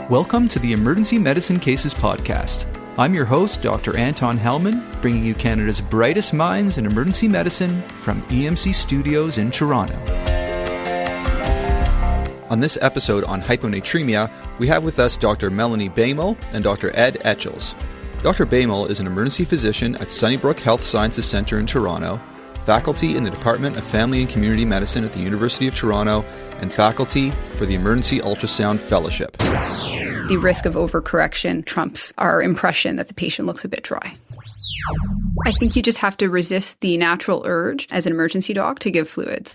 Welcome to the Emergency Medicine Cases Podcast. I'm your host, Dr. Anton Hellman, bringing you Canada's brightest minds in emergency medicine from EMC Studios in Toronto. On this episode on hyponatremia, we have with us Dr. Melanie Baimel and Dr. Ed Etchells. Dr. Baimel is an emergency physician at Sunnybrook Health Sciences Centre in Toronto, faculty in the Department of Family and Community Medicine at the University of Toronto, and faculty for the Emergency Ultrasound Fellowship. The risk of overcorrection trumps our impression that the patient looks a bit dry. I think you just have to resist the natural urge as an emergency doc to give fluids.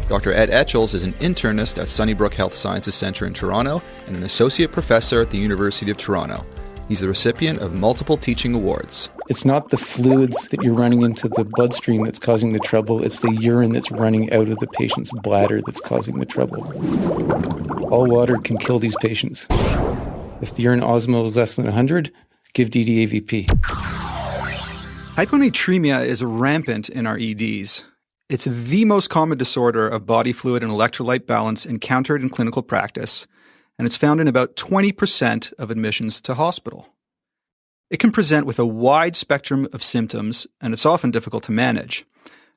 Dr. Ed Etchells is an internist at Sunnybrook Health Sciences Centre in Toronto and an associate professor at the University of Toronto. He's the recipient of multiple teaching awards. It's not the fluids that you're running into the bloodstream that's causing the trouble. It's the urine that's running out of the patient's bladder that's causing the trouble. All water can kill these patients. If the urine osmo is less than 100, give DDAVP. Hyponatremia is rampant in our EDs. It's the most common disorder of body fluid and electrolyte balance encountered in clinical practice, and it's found in about 20% of admissions to hospital. It can present with a wide spectrum of symptoms, and it's often difficult to manage.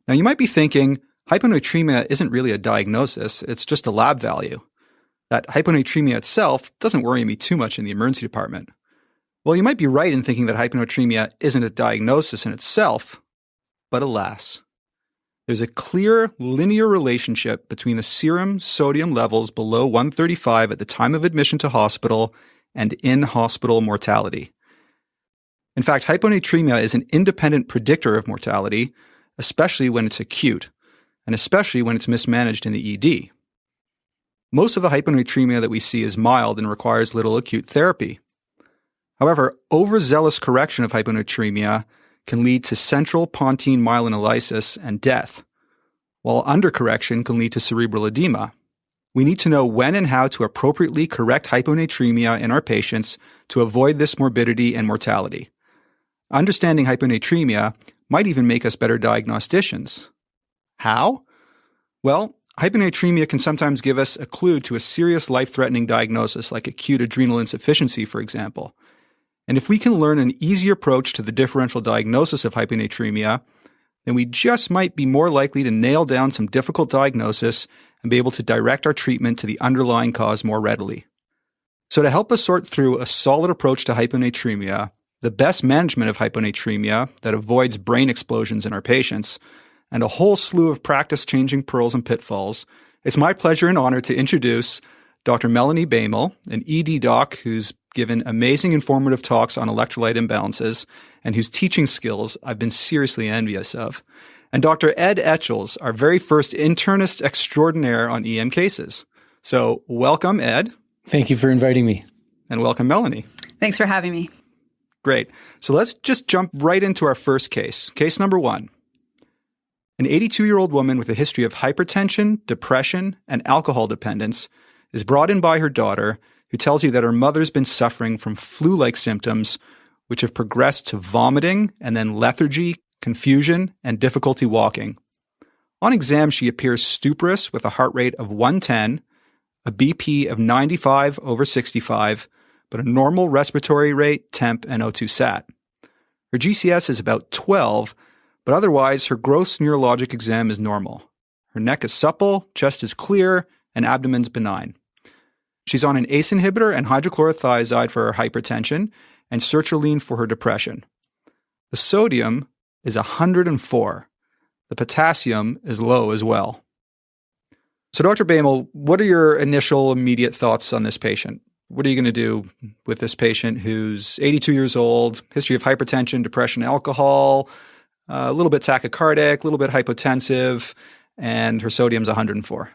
Now, you might be thinking, hyponatremia isn't really a diagnosis, it's just a lab value. That hyponatremia itself doesn't worry me too much in the emergency department. Well, you might be right in thinking that hyponatremia isn't a diagnosis in itself, but alas. There's a clear linear relationship between the serum sodium levels below 135 at the time of admission to hospital and in-hospital mortality. In fact, hyponatremia is an independent predictor of mortality, especially when it's acute, and especially when it's mismanaged in the ED. Most of the hyponatremia that we see is mild and requires little acute therapy. However, overzealous correction of hyponatremia can lead to central pontine myelinolysis and death, while undercorrection can lead to cerebral edema. We need to know when and how to appropriately correct hyponatremia in our patients to avoid this morbidity and mortality. Understanding hyponatremia might even make us better diagnosticians. How? Well, hyponatremia can sometimes give us a clue to a serious life-threatening diagnosis like acute adrenal insufficiency, for example. And if we can learn an easy approach to the differential diagnosis of hyponatremia, then we just might be more likely to nail down some difficult diagnosis and be able to direct our treatment to the underlying cause more readily. So to help us sort through a solid approach to hyponatremia, the best management of hyponatremia that avoids brain explosions in our patients, and a whole slew of practice-changing pearls and pitfalls, it's my pleasure and honor to introduce Dr. Melanie Baimel, an ED doc who's given amazing informative talks on electrolyte imbalances and whose teaching skills I've been seriously envious of, and Dr. Ed Etchells, our very first internist extraordinaire on EM cases. So welcome, Ed. Thank you for inviting me. And welcome, Melanie. Thanks for having me. Great. So let's just jump right into our first case. Case number 1. An 82-year-old woman with a history of hypertension, depression, and alcohol dependence is brought in by her daughter, who tells you that her mother's been suffering from flu-like symptoms, which have progressed to vomiting and then lethargy, confusion, and difficulty walking. On exam, she appears stuporous with a heart rate of 110, a BP of 95/65, but a normal respiratory rate, temp, and O2 sat. Her GCS is about 12, but otherwise her gross neurologic exam is normal. Her neck is supple, chest is clear, and abdomen's benign. She's on an ACE inhibitor and hydrochlorothiazide for her hypertension and sertraline for her depression. The sodium is 104. The potassium is low as well. So Dr. Baimel, what are your initial immediate thoughts on this patient? What are you going to do with this patient who's 82 years old, history of hypertension, depression, alcohol, a little bit tachycardic, a little bit hypotensive, and her sodium's 104?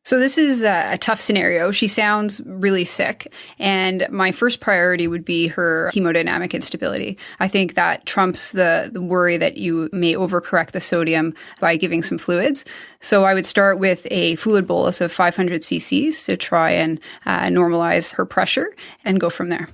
So this is a tough scenario. She sounds really sick, and my first priority would be her hemodynamic instability. I think that trumps the worry that you may overcorrect the sodium by giving some fluids. So I would start with a fluid bolus of 500 cc's to try and normalize her pressure and go from there.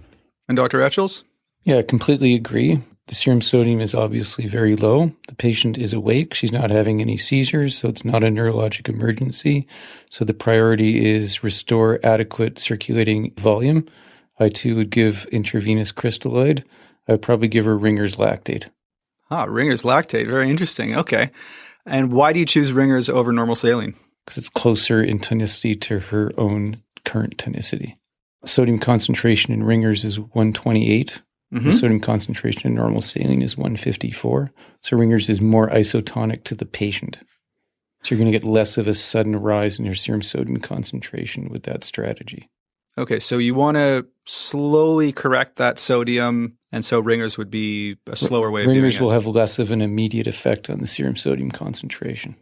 And Dr. Etchells? Yeah, I completely agree. The serum sodium is obviously very low. The patient is awake. She's not having any seizures, so it's not a neurologic emergency. So the priority is restore adequate circulating volume. I too would give intravenous crystalloid. I would probably give her Ringer's lactate. Ringer's lactate. Very interesting. Okay. And why do you choose Ringer's over normal saline? Because it's closer in tonicity to her own current tonicity. Sodium concentration in Ringer's is 128. The sodium concentration in normal saline is 154. So Ringer's is more isotonic to the patient. So you're going to get less of a sudden rise in your serum sodium concentration with that strategy. Okay, so you want to slowly correct that sodium, and so Ringer's would be a slower way of doing it. Ringer's will have less of an immediate effect on the serum sodium concentration.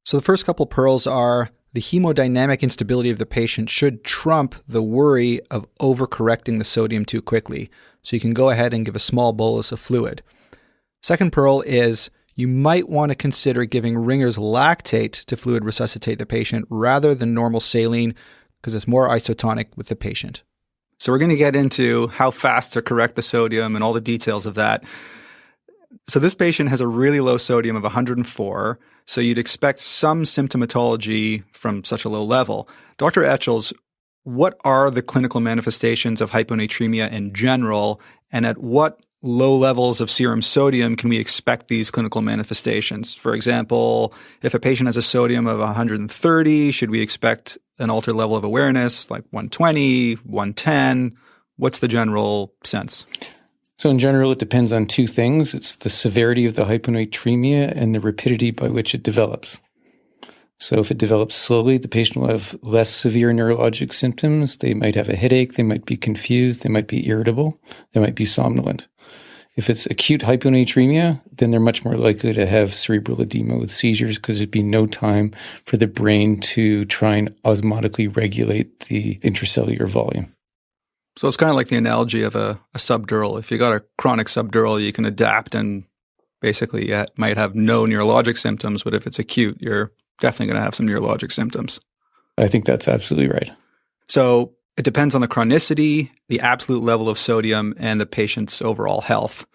So the first couple pearls are the hemodynamic instability of the patient should trump the worry of overcorrecting the sodium too quickly. So you can go ahead and give a small bolus of fluid. Second pearl is you might want to consider giving Ringer's lactate to fluid resuscitate the patient rather than normal saline because it's more isotonic with the patient. So we're going to get into how fast to correct the sodium and all the details of that. So this patient has a really low sodium of 104, so you'd expect some symptomatology from such a low level. Dr. Etchells, what are the clinical manifestations of hyponatremia in general, and at what low levels of serum sodium can we expect these clinical manifestations? For example, if a patient has a sodium of 130, should we expect an altered level of awareness like 120, 110? What's the general sense? So in general, it depends on two things. It's the severity of the hyponatremia and the rapidity by which it develops. So if it develops slowly, the patient will have less severe neurologic symptoms. They might have a headache. They might be confused. They might be irritable. They might be somnolent. If it's acute hyponatremia, then they're much more likely to have cerebral edema with seizures because there'd be no time for the brain to try and osmotically regulate the intracellular volume. So it's kind of like the analogy of a subdural. If you got a chronic subdural, you can adapt and basically you might have no neurologic symptoms, but if it's acute, you're definitely going to have some neurologic symptoms. I think that's absolutely right. So it depends on the chronicity, the absolute level of sodium, and the patient's overall health.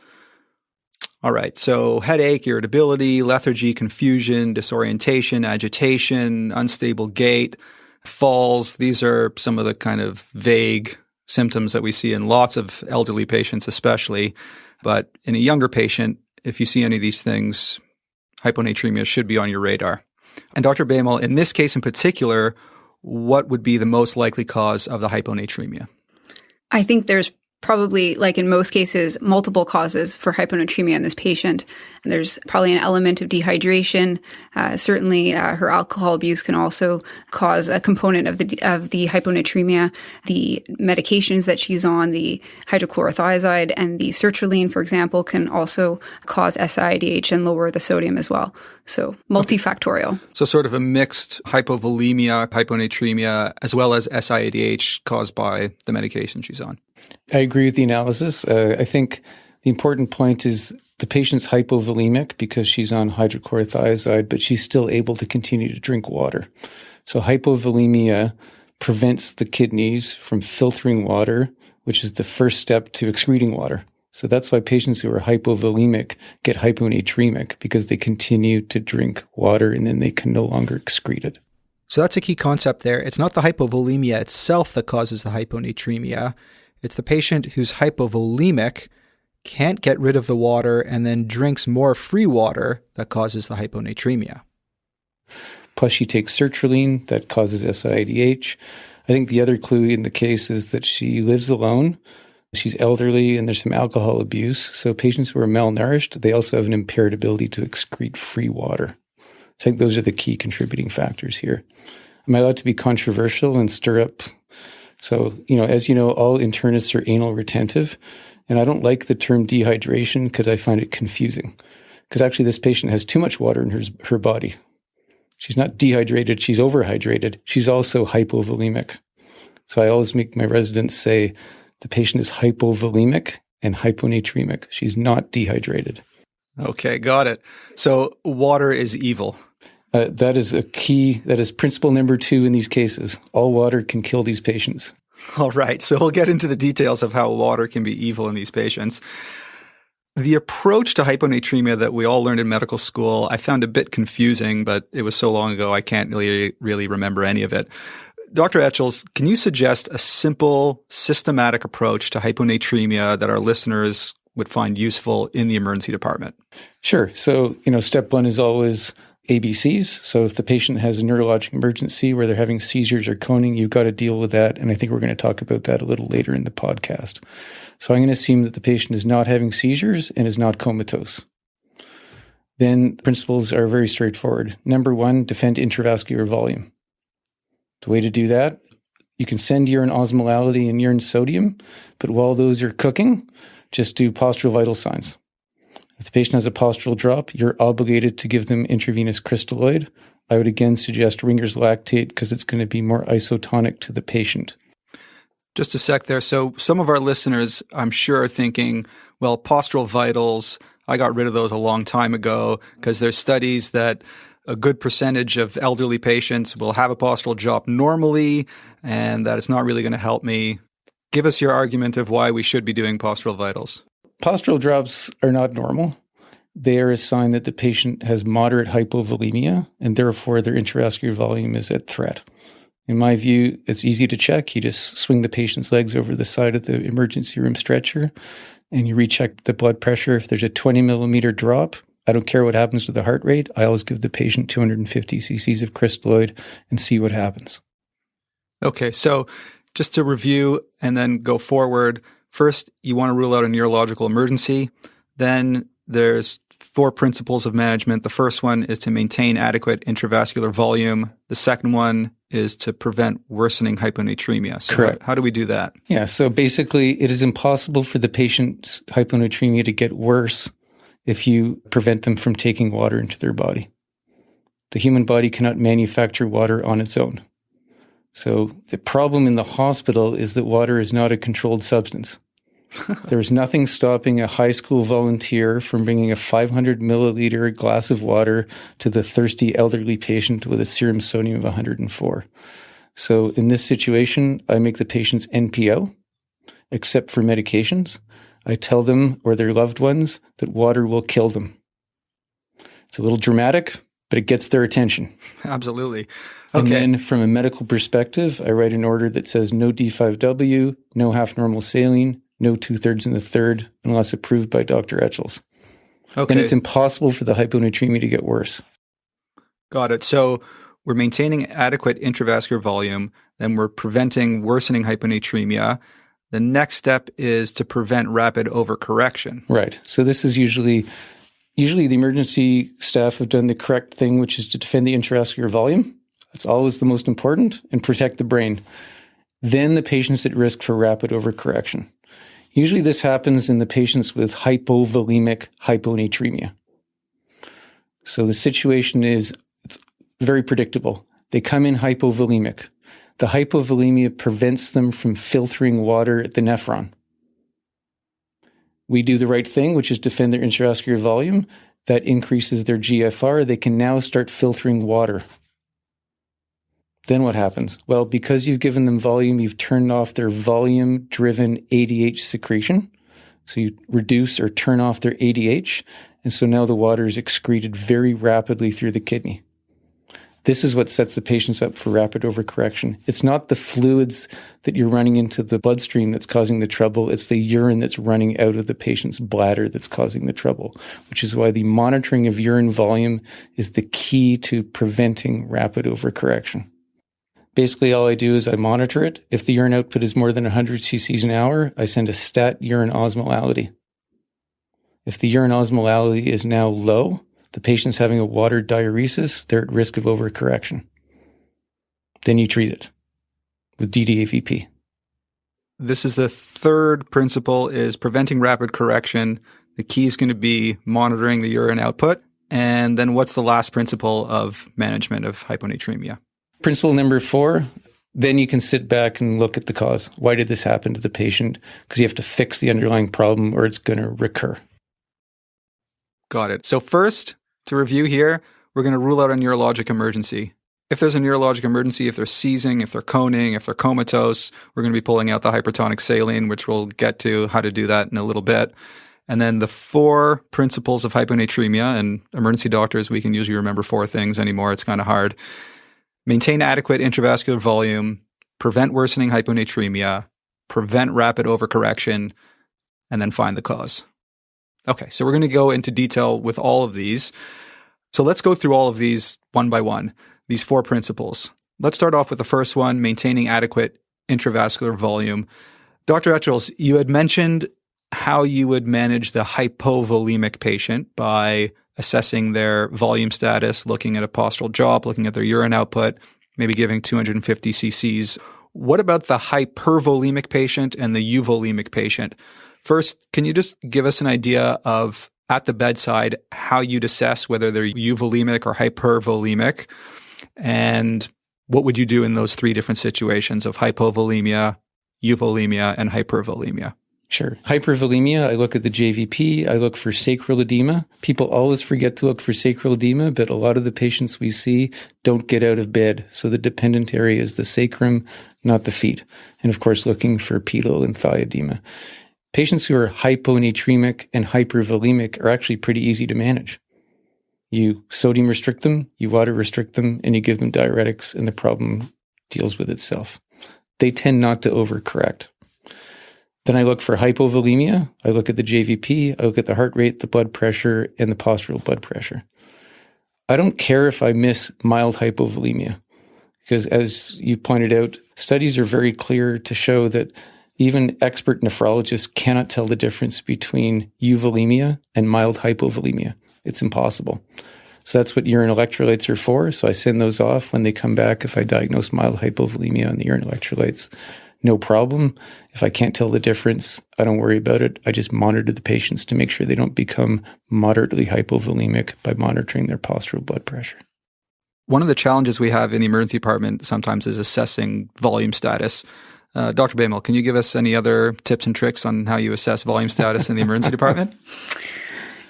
All right, so headache, irritability, lethargy, confusion, disorientation, agitation, unstable gait, falls. These are some of the kind of vague symptoms that we see in lots of elderly patients especially. But in a younger patient, if you see any of these things, hyponatremia should be on your radar. And Dr. Baimel, in this case in particular, what would be the most likely cause of the hyponatremia? I think there's probably, like in most cases, multiple causes for hyponatremia in this patient. There's probably an element of dehydration. Certainly, her alcohol abuse can also cause a component of the hyponatremia. The medications that she's on, the hydrochlorothiazide and the sertraline, for example, can also cause SIADH and lower the sodium as well. So multifactorial. Okay. So sort of a mixed hypovolemia, hyponatremia, as well as SIADH caused by the medication she's on. I agree with the analysis. I think the important point is the patient's hypovolemic because she's on hydrochlorothiazide, but she's still able to continue to drink water. So hypovolemia prevents the kidneys from filtering water, which is the first step to excreting water. So that's why patients who are hypovolemic get hyponatremic because they continue to drink water and then they can no longer excrete it. So that's a key concept there. It's not the hypovolemia itself that causes the hyponatremia. It's the patient who's hypovolemic, can't get rid of the water, and then drinks more free water that causes the hyponatremia. Plus she takes sertraline, that causes SIADH. I think the other clue in the case is that she lives alone. She's elderly and there's some alcohol abuse. So patients who are malnourished, they also have an impaired ability to excrete free water. So I think those are the key contributing factors here. Am I allowed to be controversial and stir up? So, as you know, all internists are anal retentive, and I don't like the term dehydration because I find it confusing. Because actually this patient has too much water in her body. She's not dehydrated, she's overhydrated. She's also hypovolemic. So I always make my residents say the patient is hypovolemic and hyponatremic. She's not dehydrated. Okay, got it. So water is evil. That is a key. That is principle number 2 in these cases. All water can kill these patients. All right. So we'll get into the details of how water can be evil in these patients. The approach to hyponatremia that we all learned in medical school, I found a bit confusing, but it was so long ago I can't really remember any of it. Dr. Etchells, can you suggest a simple, systematic approach to hyponatremia that our listeners would find useful in the emergency department? Sure. So, step one is always ABCs. So if the patient has a neurologic emergency where they're having seizures or coning, you've got to deal with that. And I think we're going to talk about that a little later in the podcast. So I'm going to assume that the patient is not having seizures and is not comatose. Then principles are very straightforward. Number one, defend intravascular volume. The way to do that, you can send urine osmolality and urine sodium, but while those are cooking, just do postural vital signs. If the patient has a postural drop, you're obligated to give them intravenous crystalloid. I would again suggest Ringer's lactate because it's going to be more isotonic to the patient. Just a sec there. So some of our listeners, I'm sure, are thinking, well, postural vitals, I got rid of those a long time ago because there's studies that a good percentage of elderly patients will have a postural drop normally and that it's not really going to help me. Give us your argument of why we should be doing postural vitals. Postural drops are not normal. They are a sign that the patient has moderate hypovolemia and therefore their intravascular volume is at threat. In my view, it's easy to check. You just swing the patient's legs over the side of the emergency room stretcher and you recheck the blood pressure. If there's a 20 millimeter drop, I don't care what happens to the heart rate. I always give the patient 250 cc's of crystalloid and see what happens. Okay, so just to review and then go forward, first, you want to rule out a neurological emergency. Then there's 4 principles of management. The first one is to maintain adequate intravascular volume. The second one is to prevent worsening hyponatremia. So Correct. How do we do that? Yeah, so basically it is impossible for the patient's hyponatremia to get worse if you prevent them from taking water into their body. The human body cannot manufacture water on its own. So the problem in the hospital is that water is not a controlled substance. There's nothing stopping a high school volunteer from bringing a 500 milliliter glass of water to the thirsty elderly patient with a serum sodium of 104. So in this situation, I make the patients NPO, except for medications. I tell them or their loved ones that water will kill them. It's a little dramatic, but it gets their attention. Absolutely. Okay. And then from a medical perspective, I write an order that says no D5W, no half-normal saline, no 2/3 and 1/3, unless approved by Dr. Etchells. Okay. And it's impossible for the hyponatremia to get worse. Got it. So we're maintaining adequate intravascular volume, then we're preventing worsening hyponatremia. The next step is to prevent rapid overcorrection. Right. So this is usually the emergency staff have done the correct thing, which is to defend the intravascular volume. That's always the most important, and protect the brain. Then the patient's at risk for rapid overcorrection. Usually this happens in the patients with hypovolemic hyponatremia. So the situation is, it's very predictable. They come in hypovolemic. The hypovolemia prevents them from filtering water at the nephron. We do the right thing, which is defend their intravascular volume. That increases their GFR. They can now start filtering water. Then what happens? Well, because you've given them volume, you've turned off their volume-driven ADH secretion. So you reduce or turn off their ADH. And so now the water is excreted very rapidly through the kidney. This is what sets the patients up for rapid overcorrection. It's not the fluids that you're running into the bloodstream that's causing the trouble. It's the urine that's running out of the patient's bladder that's causing the trouble, which is why the monitoring of urine volume is the key to preventing rapid overcorrection. Basically, all I do is I monitor it. If the urine output is more than 100 cc's an hour, I send a stat urine osmolality. If the urine osmolality is now low, the patient's having a water diuresis, they're at risk of overcorrection. Then you treat it with DDAVP. This is the third principle, is preventing rapid correction. The key is going to be monitoring the urine output. And then what's the last principle of management of hyponatremia? Principle number 4, then you can sit back and look at the cause. Why did this happen to the patient? Because you have to fix the underlying problem or it's going to recur. Got it. So first, to review here, we're going to rule out a neurologic emergency. If there's a neurologic emergency, if they're seizing, if they're coning, if they're comatose, we're going to be pulling out the hypertonic saline, which we'll get to how to do that in a little bit. And then the 4 principles of hyponatremia, and emergency doctors, we can usually remember 4 things anymore. It's kind of hard. Maintain adequate intravascular volume, prevent worsening hyponatremia, prevent rapid overcorrection, and then find the cause. Okay, so we're going to go into detail with all of these. So let's go through all of these one by one, these 4 principles. Let's start off with the first one, maintaining adequate intravascular volume. Dr. Etchells, you had mentioned how you would manage the hypovolemic patient by assessing their volume status, looking at a postural job, looking at their urine output, maybe giving 250 cc's. What about the hypervolemic patient and the euvolemic patient? First, can you just give us an idea of, at the bedside, how you'd assess whether they're euvolemic or hypervolemic? And what would you do in those 3 different situations of hypovolemia, euvolemia, and hypervolemia? Sure. Hypervolemia, I look at the JVP. I look for sacral edema. People always forget to look for sacral edema, but a lot of the patients we see don't get out of bed. So the dependent area is the sacrum, not the feet. And of course, looking for pedal and thigh edema. Patients who are hyponatremic and hypervolemic are actually pretty easy to manage. You sodium restrict them, you water restrict them, and you give them diuretics, and the problem deals with itself. They tend not to overcorrect. Then I look for hypovolemia. I look at the JVP. I look at the heart rate, the blood pressure, and the postural blood pressure. I don't care if I miss mild hypovolemia, because as you pointed out, studies are very clear to show that even expert nephrologists cannot tell the difference between euvolemia and mild hypovolemia. It's impossible. So that's what urine electrolytes are for. So I send those off when they come back. If I diagnose mild hypovolemia on the urine electrolytes, no problem. If I can't tell the difference, I don't worry about it. I just monitor the patients to make sure they don't become moderately hypovolemic by monitoring their postural blood pressure. One of the challenges we have in the emergency department sometimes is assessing volume status. Dr. Baimel, can you give us any other tips and tricks on how you assess volume status in the emergency department?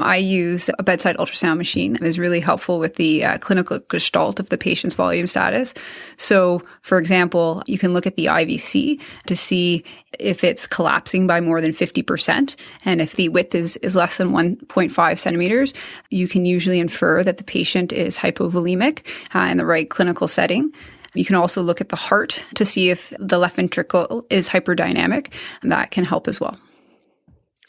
I use a bedside ultrasound machine. It is really helpful with the clinical gestalt of the patient's volume status. So, for example, you can look at the IVC to see if it's collapsing by more than 50%. And if the width is less than 1.5 centimeters, you can usually infer that the patient is hypovolemic in the right clinical setting. You can also look at the heart to see if the left ventricle is hyperdynamic, and that can help as well.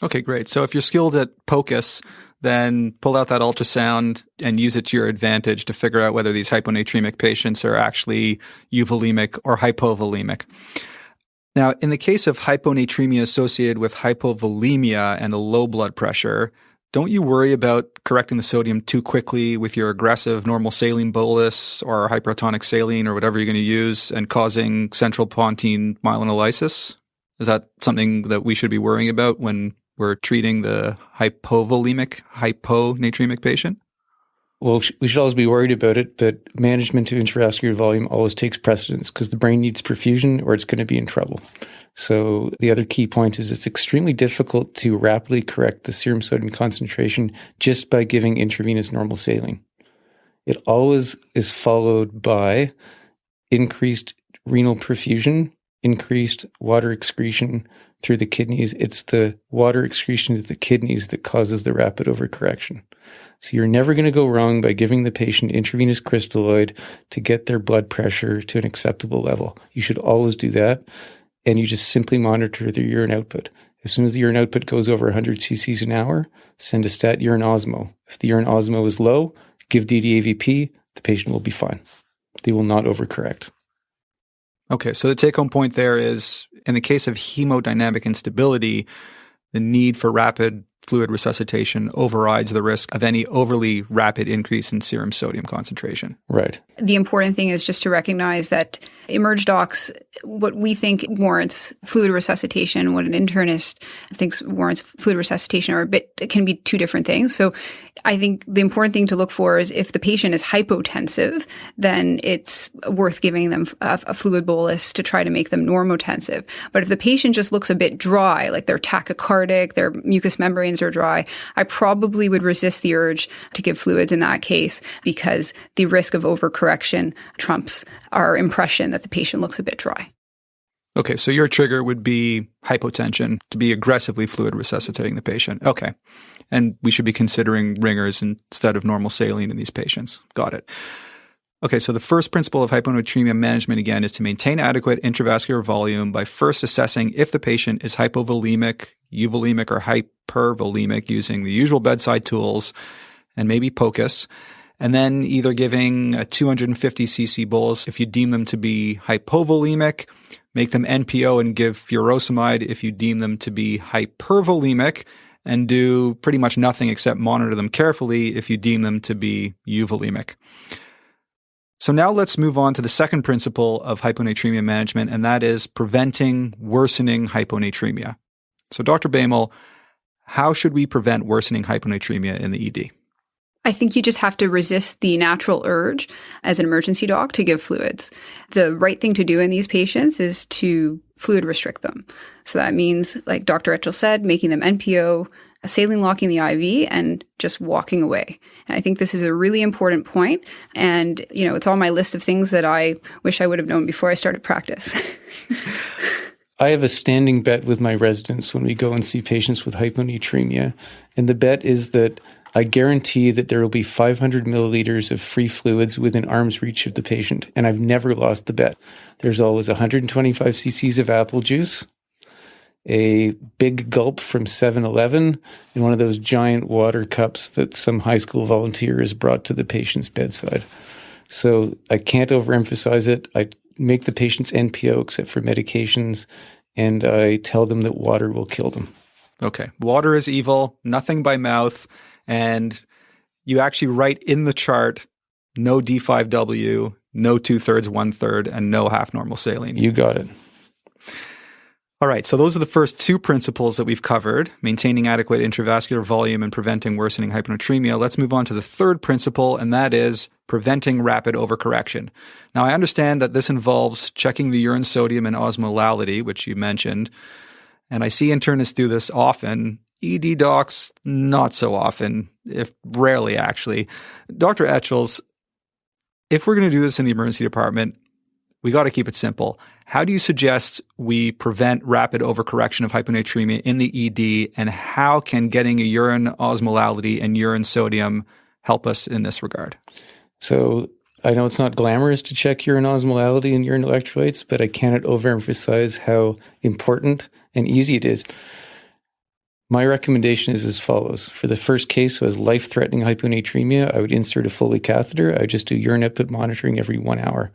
Okay, great. So if you're skilled at POCUS, then pull out that ultrasound and use it to your advantage to figure out whether these hyponatremic patients are actually euvolemic or hypovolemic. Now, in the case of hyponatremia associated with hypovolemia and a low blood pressure, don't you worry about correcting the sodium too quickly with your aggressive normal saline bolus or hypertonic saline or whatever you're going to use and causing central pontine myelinolysis? Is that something that we should be worrying about when we're treating the hyponatremic patient? Well, we should always be worried about it, but management of intravascular volume always takes precedence because the brain needs perfusion or it's going to be in trouble. So the other key point is it's extremely difficult to rapidly correct the serum sodium concentration just by giving intravenous normal saline. It always is followed by increased renal perfusion, increased water excretion through the kidneys. It's the water excretion to the kidneys that causes the rapid overcorrection. So you're never going to go wrong by giving the patient intravenous crystalloid to get their blood pressure to an acceptable level. You should always do that. And you just simply monitor their urine output. As soon as the urine output goes over 100 cc's an hour, send a stat urine osmo. If the urine osmo is low, give DDAVP, the patient will be fine. They will not overcorrect. Okay, so the take-home point there is, in the case of hemodynamic instability, the need for rapid fluid resuscitation overrides the risk of any overly rapid increase in serum sodium concentration. Right. The important thing is just to recognize that emerge docs, what we think warrants fluid resuscitation, what an internist thinks warrants fluid resuscitation can be two different things. So I think the important thing to look for is if the patient is hypotensive, then it's worth giving them a fluid bolus to try to make them normotensive. But if the patient just looks a bit dry, like they're tachycardic, their mucous membranes are dry, I probably would resist the urge to give fluids in that case because the risk of overcorrection trumps our impression that the patient looks a bit dry. Okay, so your trigger would be hypotension, to be aggressively fluid resuscitating the patient. Okay. And we should be considering ringers instead of normal saline in these patients. Got it. Okay, so the first principle of hyponatremia management, again, is to maintain adequate intravascular volume by first assessing if the patient is hypovolemic, euvolemic, or hypervolemic using the usual bedside tools and maybe POCUS, and then either giving a 250 cc bolus if you deem them to be hypovolemic, make them NPO and give furosemide if you deem them to be hypervolemic, and do pretty much nothing except monitor them carefully if you deem them to be euvolemic. So now let's move on to the second principle of hyponatremia management, and that is preventing worsening hyponatremia. So Dr. Baimel, how should we prevent worsening hyponatremia in the ED? I think you just have to resist the natural urge as an emergency doc to give fluids. The right thing to do in these patients is to fluid restrict them. So that means, like Dr. Etchells said, making them NPO, saline locking the IV, and just walking away. And I think this is a really important point. And, it's on my list of things that I wish I would have known before I started practice. I have a standing bet with my residents when we go and see patients with hyponatremia. And the bet is that I guarantee that there will be 500 milliliters of free fluids within arm's reach of the patient. And I've never lost the bet. There's always 125 cc's of apple juice, a big gulp from 7-Eleven, and one of those giant water cups that some high school volunteer has brought to the patient's bedside. So I can't overemphasize it. I make the patients NPO except for medications, and I tell them that water will kill them. Okay. Water is evil, nothing by mouth, and you actually write in the chart no D5W, no 2/3, 1/3, and no half normal saline. You got it. All right, so those are the first two principles that we've covered, maintaining adequate intravascular volume and preventing worsening hyponatremia. Let's move on to the third principle, and that is preventing rapid overcorrection. Now, I understand that this involves checking the urine sodium and osmolality, which you mentioned, and I see internists do this often. ED docs, not so often, if rarely actually. Dr. Etchells, if we're going to do this in the emergency department, we got to keep it simple. How do you suggest we prevent rapid overcorrection of hyponatremia in the ED, and how can getting a urine osmolality and urine sodium help us in this regard? So I know it's not glamorous to check urine osmolality and urine electrolytes, but I cannot overemphasize how important and easy it is. My recommendation is as follows. For the first case who has life-threatening hyponatremia, I would insert a Foley catheter. I would just do urine output monitoring every 1 hour.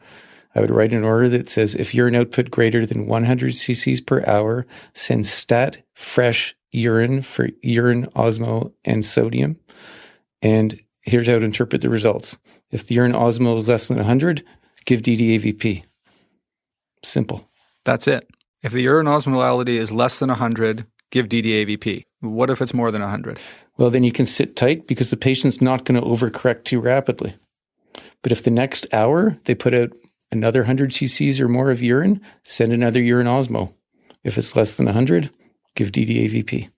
I would write an order that says, if urine output greater than 100 cc's per hour, send stat fresh urine for urine, osmo, and sodium. And here's how to interpret the results. If the urine osmo is less than 100, give DDAVP. Simple. That's it. If the urine osmolality is less than 100, give DDAVP. What if it's more than 100? Well, then you can sit tight because the patient's not going to overcorrect too rapidly. But if the next hour they put out another 100 cc's or more of urine, send another urine osmo. If it's less than 100, give DDAVP.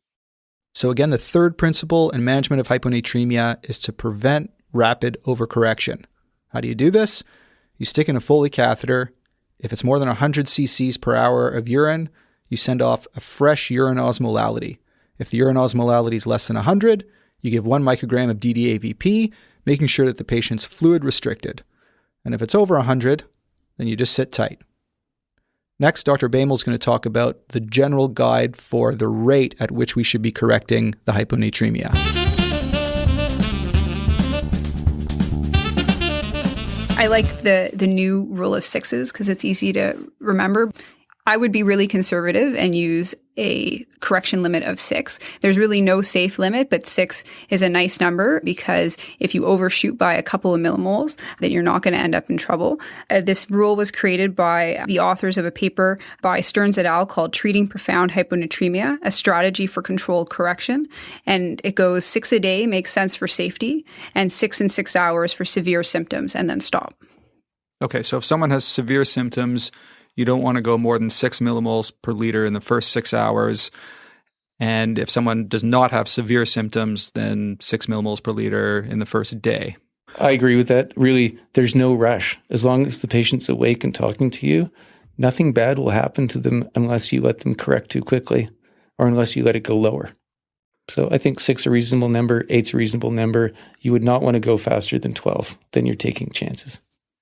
So again, the third principle in management of hyponatremia is to prevent rapid overcorrection. How do you do this? You stick in a Foley catheter. If it's more than 100 cc's per hour of urine, you send off a fresh urine osmolality. If the urine osmolality is less than 100, you give 1 microgram of DDAVP, making sure that the patient's fluid restricted. And if it's over 100, then you just sit tight. Next, Dr. Baimel is going to talk about the general guide for the rate at which we should be correcting the hyponatremia. I like the new rule of sixes because it's easy to remember. I would be really conservative and use a correction limit of 6. There's really no safe limit, but 6 is a nice number because if you overshoot by a couple of millimoles, then you're not going to end up in trouble. This rule was created by the authors of a paper by Stearns et al. Called Treating Profound Hyponatremia, a Strategy for Controlled Correction. And it goes 6 a day makes sense for safety, and 6 in 6 hours for severe symptoms, and then stop. Okay, so if someone has severe symptoms, you don't want to go more than 6 millimoles per liter in the first 6 hours. And if someone does not have severe symptoms, then 6 millimoles per liter in the first day. I agree with that. Really, there's no rush. As long as the patient's awake and talking to you, Nothing bad will happen to them unless you let them correct too quickly or unless you let it go lower. So I think 6 is a reasonable number, 8 is a reasonable number. You would not want to go faster than 12. Then you're taking chances.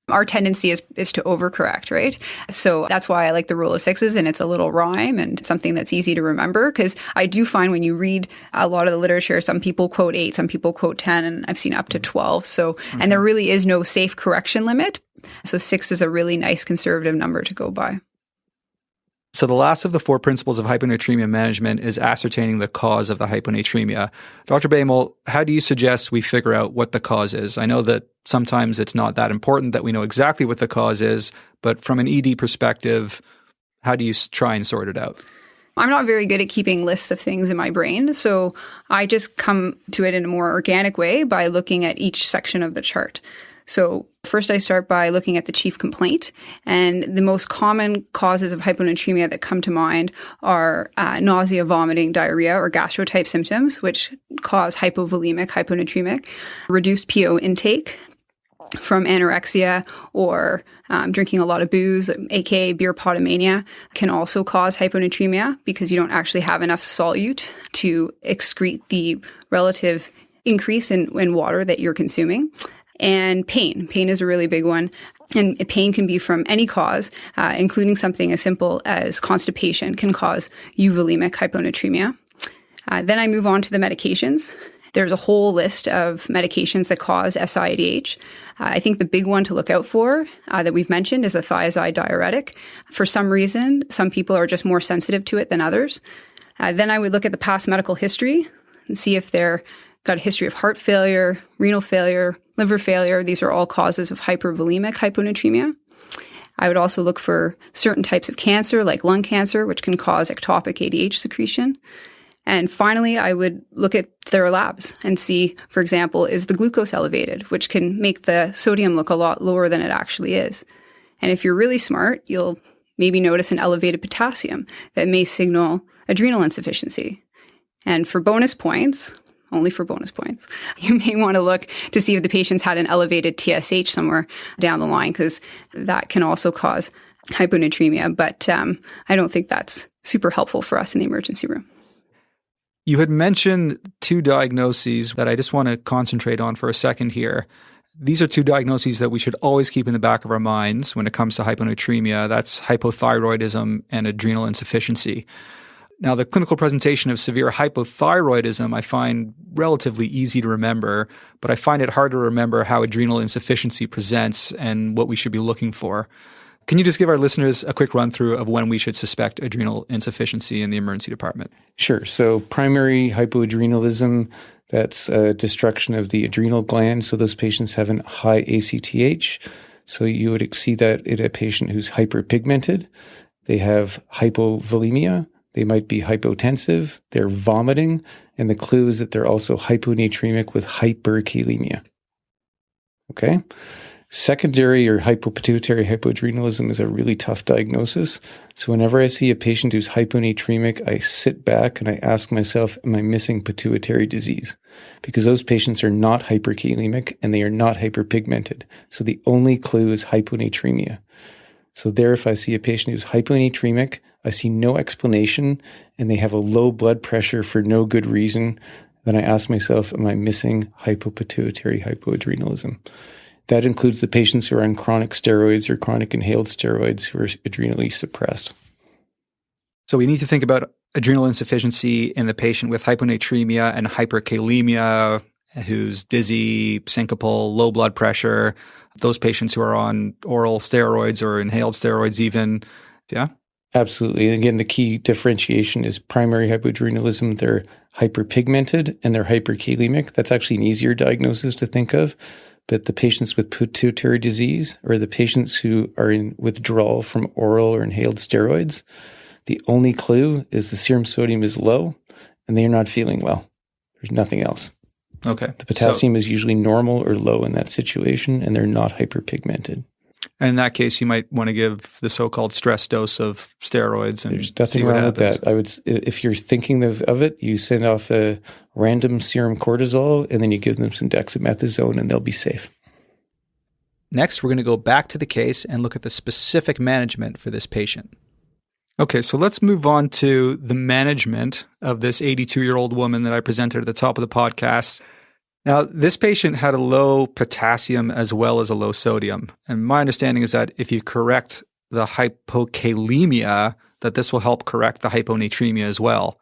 Our tendency is to overcorrect, right? So that's why I like the rule of 6s, and it's a little rhyme and something that's easy to remember, because I do find when you read a lot of the literature, some people quote 8, some people quote 10, and I've seen up to 12. So, and there really is no safe correction limit. So 6 is a really nice conservative number to go by. So the last of the 4 principles of hyponatremia management is ascertaining the cause of the hyponatremia. Dr. Baimel, how do you suggest we figure out what the cause is? I know that sometimes it's not that important that we know exactly what the cause is, but from an ED perspective, how do you try and sort it out? I'm not very good at keeping lists of things in my brain, so I just come to it in a more organic way by looking at each section of the chart. So first I start by looking at the chief complaint, and the most common causes of hyponatremia that come to mind are nausea, vomiting, diarrhea, or gastro-type symptoms, which cause hypovolemic, hyponatremic, reduced PO intake from anorexia or drinking a lot of booze, aka beer potomania, can also cause hyponatremia because you don't actually have enough solute to excrete the relative increase in water that you're consuming. And pain. Pain is a really big one. And pain can be from any cause, including something as simple as constipation can cause euvolemic hyponatremia. Then I move on to the medications. There's a whole list of medications that cause SIADH. I think the big one to look out for that we've mentioned is a thiazide diuretic. For some reason, some people are just more sensitive to it than others. Then I would look at the past medical history and see if they're got a history of heart failure, renal failure, liver failure. These are all causes of hypervolemic hyponatremia. I would also look for certain types of cancer, like lung cancer, which can cause ectopic ADH secretion. And finally, I would look at their labs and see, for example, is the glucose elevated, which can make the sodium look a lot lower than it actually is. And if you're really smart, you'll maybe notice an elevated potassium that may signal adrenal insufficiency. And for bonus points, only for bonus points, you may want to look to see if the patient's had an elevated TSH somewhere down the line, because that can also cause hyponatremia. But I don't think that's super helpful for us in the emergency room. You had mentioned 2 diagnoses that I just want to concentrate on for a second here. These are 2 diagnoses that we should always keep in the back of our minds when it comes to hyponatremia. That's hypothyroidism and adrenal insufficiency. Now, the clinical presentation of severe hypothyroidism I find relatively easy to remember, but I find it hard to remember how adrenal insufficiency presents and what we should be looking for. Can you just give our listeners a quick run through of when we should suspect adrenal insufficiency in the emergency department? Sure. So primary hypoadrenalism, that's destruction of the adrenal gland. So those patients have a high ACTH. So you would see that in a patient who's hyperpigmented. They have hypovolemia. They might be hypotensive, they're vomiting, and the clue is that they're also hyponatremic with hyperkalemia. Okay? Secondary or hypopituitary hypoadrenalism is a really tough diagnosis. So whenever I see a patient who's hyponatremic, I sit back and I ask myself, am I missing pituitary disease? Because those patients are not hyperkalemic and they are not hyperpigmented. So the only clue is hyponatremia. So there, if I see a patient who's hyponatremic, I see no explanation, and they have a low blood pressure for no good reason, then I ask myself, am I missing hypopituitary hypoadrenalism? That includes the patients who are on chronic steroids or chronic inhaled steroids who are adrenally suppressed. So we need to think about adrenal insufficiency in the patient with hyponatremia and hyperkalemia, who's dizzy, syncopal, low blood pressure, those patients who are on oral steroids or inhaled steroids even. Yeah? Absolutely. And again, the key differentiation is primary hypoadrenalism. They're hyperpigmented and they're hyperkalemic. That's actually an easier diagnosis to think of. But the patients with pituitary disease or the patients who are in withdrawal from oral or inhaled steroids, the only clue is the serum sodium is low and they're not feeling well. There's nothing else. Okay. The potassium is usually normal or low in that situation, and they're not hyperpigmented. And in that case, you might want to give the so-called stress dose of steroids and There's nothing see what wrong happens. with that. I would, if you're thinking of it, you send off a random serum cortisol, and then you give them some dexamethasone, and they'll be safe. Next, we're going to go back to the case and look at the specific management for this patient. Okay, so let's move on to the management of this 82-year-old woman that I presented at the top of the podcast. Now, this patient had a low potassium as well as a low sodium. And my understanding is that if you correct the hypokalemia, that this will help correct the hyponatremia as well.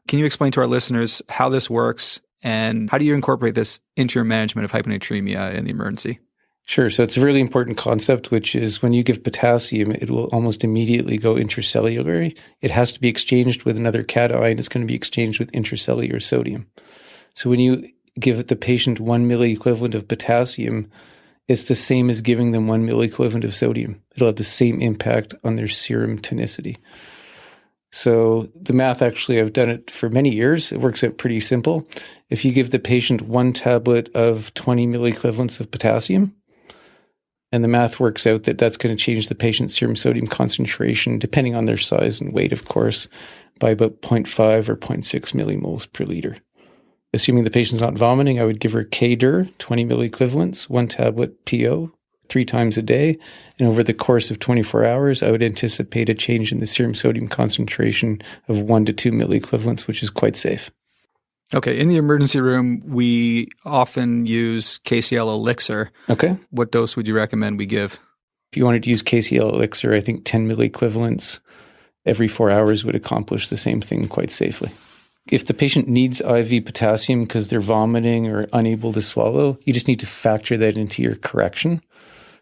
Can you explain to our listeners how this works and how do you incorporate this into your management of hyponatremia in the emergency? Sure. So it's a really important concept, which is when you give potassium, it will almost immediately go intracellularly. It has to be exchanged with another cation. It's going to be exchanged with intracellular sodium. So when you give the patient 1 milliequivalent of potassium, it's the same as giving them 1 milliequivalent of sodium. It'll have the same impact on their serum tonicity. So the math, actually, I've done it for many years. It works out pretty simple. If you give the patient 1 tablet of 20 milliequivalents of potassium, and the math works out that that's going to change the patient's serum sodium concentration, depending on their size and weight, of course, by about 0.5 or 0.6 millimoles per liter. Assuming the patient's not vomiting, I would give her K-DUR, 20 milliequivalents, 1 tablet PO, 3 times a day. And over the course of 24 hours, I would anticipate a change in the serum sodium concentration of 1 to 2 milliequivalents, which is quite safe. Okay, in the emergency room, we often use KCl elixir. Okay. What dose would you recommend we give? If you wanted to use KCl elixir, I think 10 milliequivalents every 4 hours would accomplish the same thing quite safely. If the patient needs IV potassium because they're vomiting or unable to swallow, you just need to factor that into your correction.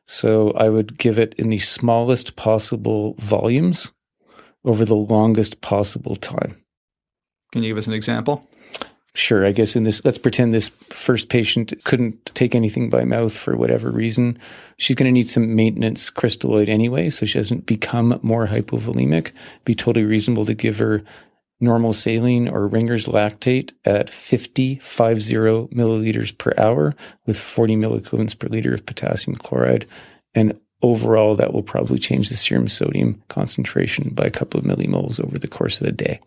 So I would give it in the smallest possible volumes over the longest possible time. Can you give us an example? Sure. I guess in this, let's pretend this first patient couldn't take anything by mouth for whatever reason. She's going to need some maintenance crystalloid anyway, so she doesn't become more hypovolemic. It'd be totally reasonable to give her normal saline or Ringer's lactate at 50 milliliters per hour with 40 milliequivalents per liter of potassium chloride. And overall, that will probably change the serum sodium concentration by a couple of millimoles over the course of a day.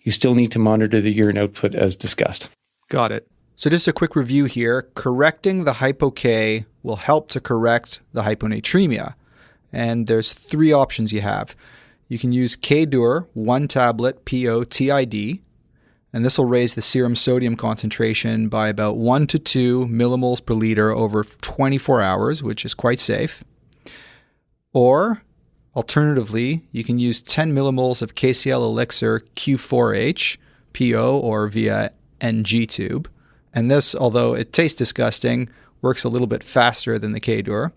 You still need to monitor the urine output as discussed. Got it. So just a quick review here. Correcting the hypo-K will help to correct the hyponatremia. And there's 3 options you have. You can use K-DUR, 1 tablet PO TID, and this will raise the serum sodium concentration by about 1 to 2 millimoles per liter over 24 hours, which is quite safe. Or alternatively, you can use 10 millimoles of KCl elixir Q4H, PO, or via NG tube. And this, although it tastes disgusting, works a little bit faster than the K-DUR.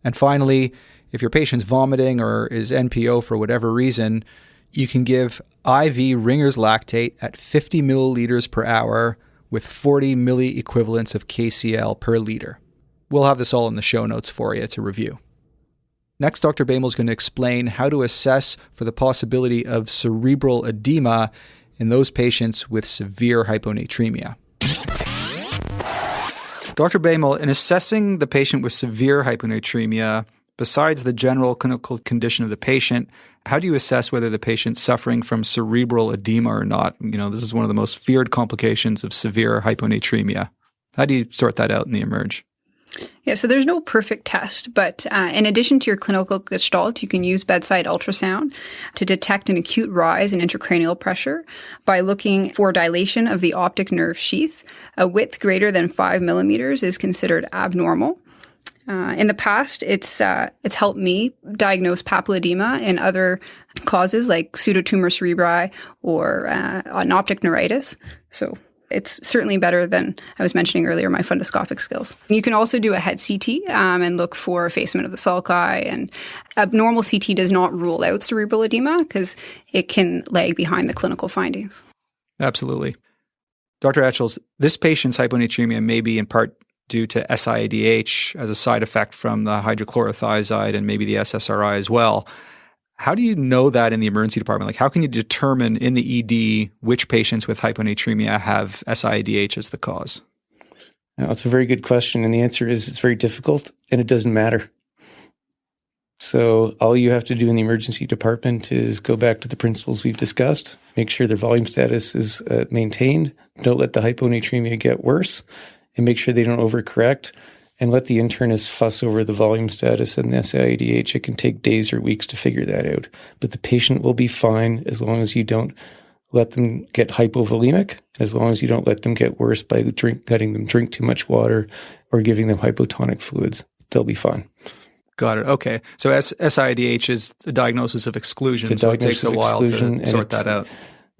And finally, if your patient's vomiting or is NPO for whatever reason, you can give IV Ringer's lactate at 50 milliliters per hour with 40 milliequivalents of KCl per liter. We'll have this all in the show notes for you to review. Next, Dr. Baimel is going to explain how to assess for the possibility of cerebral edema in those patients with severe hyponatremia. Dr. Baimel, in assessing the patient with severe hyponatremia, besides the general clinical condition of the patient, how do you assess whether the patient's suffering from cerebral edema or not? You know, this is one of the most feared complications of severe hyponatremia. How do you sort that out in the emerge? Yeah, so there's no perfect test, but in addition to your clinical gestalt, you can use bedside ultrasound to detect an acute rise in intracranial pressure by looking for dilation of the optic nerve sheath. A width greater than 5 millimeters is considered abnormal. In the past, it's helped me diagnose papilledema and other causes like pseudotumor cerebri or an optic neuritis. So it's certainly better than I was mentioning earlier, my fundoscopic skills. You can also do a head CT and look for effacement of the sulci. And abnormal CT does not rule out cerebral edema because it can lag behind the clinical findings. Absolutely. Dr. Etchells, this patient's hyponatremia may be in part due to SIADH as a side effect from the hydrochlorothiazide and maybe the SSRI as well. How do you know that in the emergency department? Like, how can you determine in the ED which patients with hyponatremia have SIADH as the cause? Now, that's a very good question. And the answer is it's very difficult and it doesn't matter. So all you have to do in the emergency department is go back to the principles we've discussed, make sure their volume status is maintained, don't let the hyponatremia get worse, and make sure they don't overcorrect. and let the internist fuss over the volume status and the SIADH. It can take days or weeks to figure that out. But the patient will be fine as long as you don't let them get hypovolemic, as long as you don't let them get worse by letting them drink too much water or giving them hypotonic fluids. They'll be fine. Got it. Okay. So SIADH is a diagnosis of exclusion, so it takes a while to sort that out.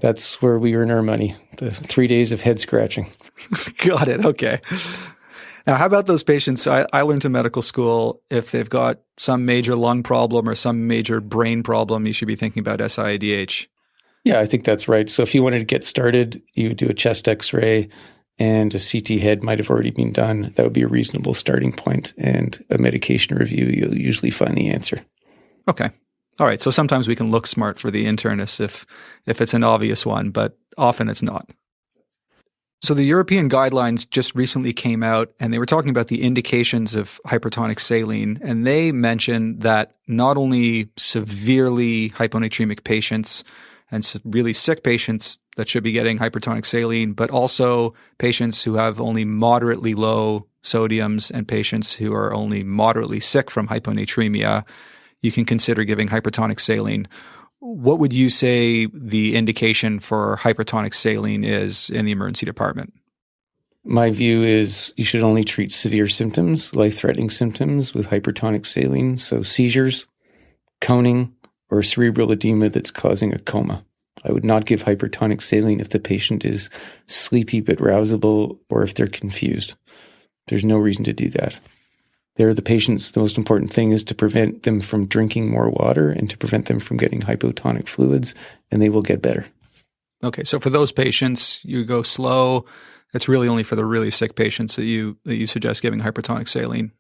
That's where we earn our money, the 3 days of head scratching. Got it. Okay. Now, how about those patients? I learned in medical school, if they've got some major lung problem or some major brain problem, you should be thinking about SIADH. Yeah, I think that's right. So if you wanted to get started, you would do a chest x-ray and a CT head might have already been done. That would be a reasonable starting point, and a medication review, you'll usually find the answer. Okay. All right. So sometimes we can look smart for the internist if it's an obvious one, but often it's not. So the European guidelines just recently came out, and they were talking about the indications of hypertonic saline, and they mentioned that not only severely hyponatremic patients and really sick patients that should be getting hypertonic saline, but also patients who have only moderately low sodiums and patients who are only moderately sick from hyponatremia, you can consider giving hypertonic saline. What would you say the indication for hypertonic saline is in the emergency department? My view is you should only treat severe symptoms, life-threatening symptoms with hypertonic saline, so seizures, coning, or cerebral edema that's causing a coma. I would not give hypertonic saline if the patient is sleepy but rousable or if they're confused. There's no reason to do that. They're the patients, the most important thing is to prevent them from drinking more water and to prevent them from getting hypotonic fluids, and they will get better. Okay, so for those patients, you go slow. It's really only for the really sick patients that you suggest giving hypertonic saline.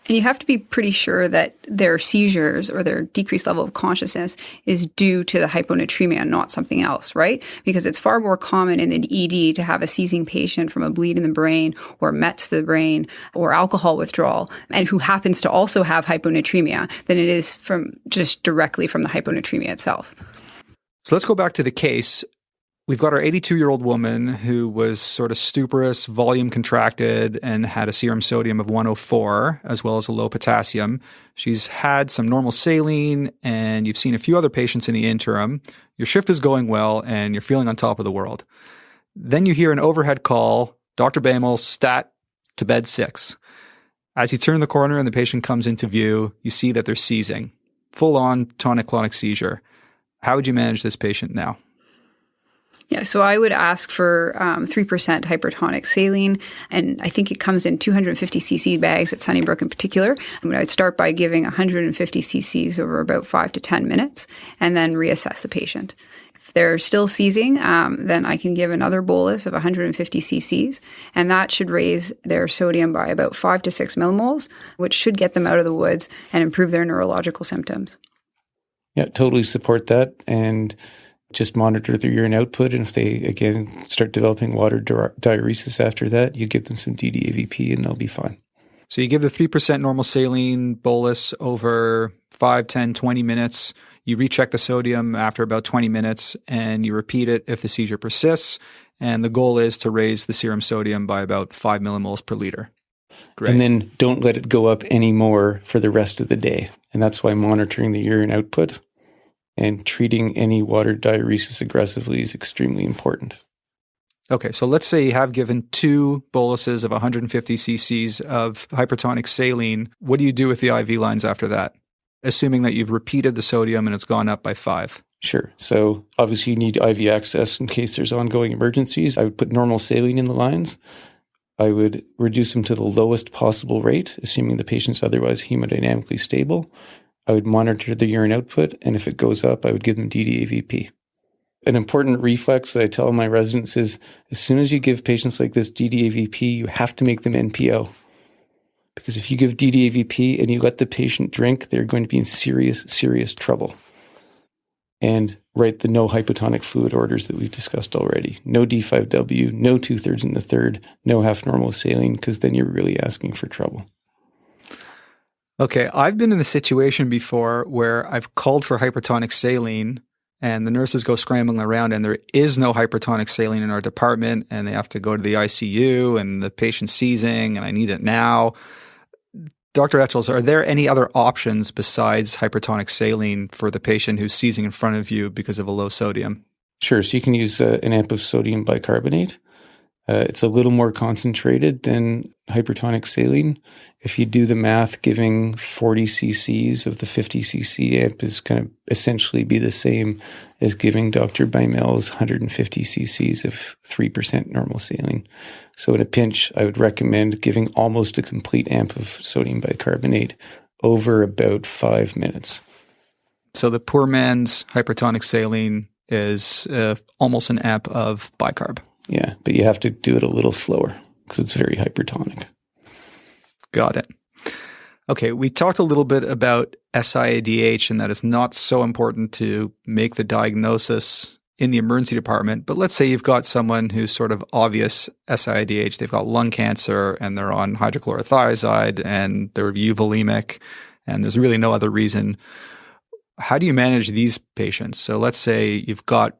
And you have to be pretty sure that their seizures or their decreased level of consciousness is due to the hyponatremia and not something else, right? Because it's far more common in an ED to have a seizing patient from a bleed in the brain or METs to the brain or alcohol withdrawal, and who happens to also have hyponatremia, than it is from just directly from the hyponatremia itself. So let's go back to the case. We've got our 82-year-old woman who was sort of stuporous, volume contracted, and had a serum sodium of 104, as well as a low potassium. She's had some normal saline, and you've seen a few other patients in the interim. Your shift is going well, and you're feeling on top of the world. Then you hear an overhead call, Dr. Baimel, stat to bed 6. As you turn the corner and the patient comes into view, you see that they're seizing, full-on tonic-clonic seizure. How would you manage this patient now? Yeah, so I would ask for 3% hypertonic saline, and I think it comes in 250 cc bags at Sunnybrook in particular. I'd start by giving 150 cc's over about 5 to 10 minutes, and then reassess the patient. If they're still seizing, then I can give another bolus of 150 cc's, and that should raise their sodium by about 5 to 6 millimoles, which should get them out of the woods and improve their neurological symptoms. Yeah, totally support that, and just monitor their urine output, and if they, again, start developing water diuresis after that, you give them some DDAVP and they'll be fine. So you give the 3% normal saline bolus over 5, 10, 20 minutes. You recheck the sodium after about 20 minutes, and you repeat it if the seizure persists, and the goal is to raise the serum sodium by about 5 millimoles per liter. Great. And then don't let it go up anymore for the rest of the day, and that's why monitoring the urine output and treating any water diuresis aggressively is extremely important. Okay, so let's say you have given 2 boluses of 150 cc's of hypertonic saline. What do you do with the IV lines after that, assuming that you've repeated the sodium and it's gone up by 5? Sure. So obviously you need IV access in case there's ongoing emergencies. I would put normal saline in the lines. I would reduce them to the lowest possible rate, assuming the patient's otherwise hemodynamically stable. I would monitor the urine output, and if it goes up, I would give them DDAVP. An important reflex that I tell my residents is, as soon as you give patients like this DDAVP, you have to make them NPO. Because if you give DDAVP and you let the patient drink, they're going to be in serious, serious trouble. And write the no hypotonic fluid orders that we've discussed already. No D5W, no 2/3 and 1/3, no half normal saline, because then you're really asking for trouble. Okay, I've been in the situation before where I've called for hypertonic saline and the nurses go scrambling around and there is no hypertonic saline in our department and they have to go to the ICU and the patient's seizing and I need it now. Dr. Etchells, are there any other options besides hypertonic saline for the patient who's seizing in front of you because of a low sodium? Sure. So you can use an amp of sodium bicarbonate. It's a little more concentrated than hypertonic saline. If you do the math, giving 40 cc's of the 50 cc amp is going to essentially be the same as giving Dr. Baimel's 150 cc's of 3% normal saline. So in a pinch, I would recommend giving almost a complete amp of sodium bicarbonate over about 5 minutes. So the poor man's hypertonic saline is almost an amp of bicarb. Yeah, but you have to do it a little slower because it's very hypertonic. Got it. Okay, we talked a little bit about SIADH and that it's not so important to make the diagnosis in the emergency department, but let's say you've got someone who's sort of obvious SIADH. They've got lung cancer and they're on hydrochlorothiazide and they're euvolemic and there's really no other reason. How do you manage these patients? So let's say you've got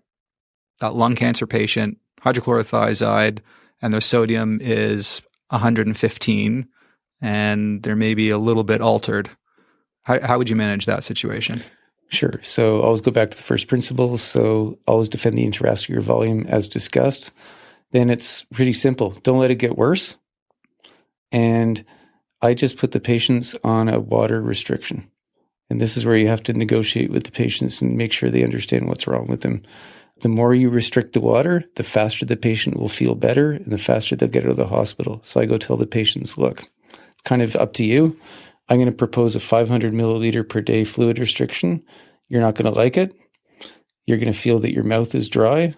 that lung cancer patient, hydrochlorothiazide, and their sodium is 115, and they're maybe a little bit altered. How would you manage that situation? Sure. So always go back to the first principles. So always defend the intravascular volume as discussed. Then it's pretty simple. Don't let it get worse. And I just put the patients on a water restriction. And this is where you have to negotiate with the patients and make sure they understand what's wrong with them. The more you restrict the water, the faster the patient will feel better and the faster they'll get out of the hospital. So I go tell the patients, look, it's kind of up to you. I'm going to propose a 500 milliliter per day fluid restriction. You're not going to like it. You're going to feel that your mouth is dry.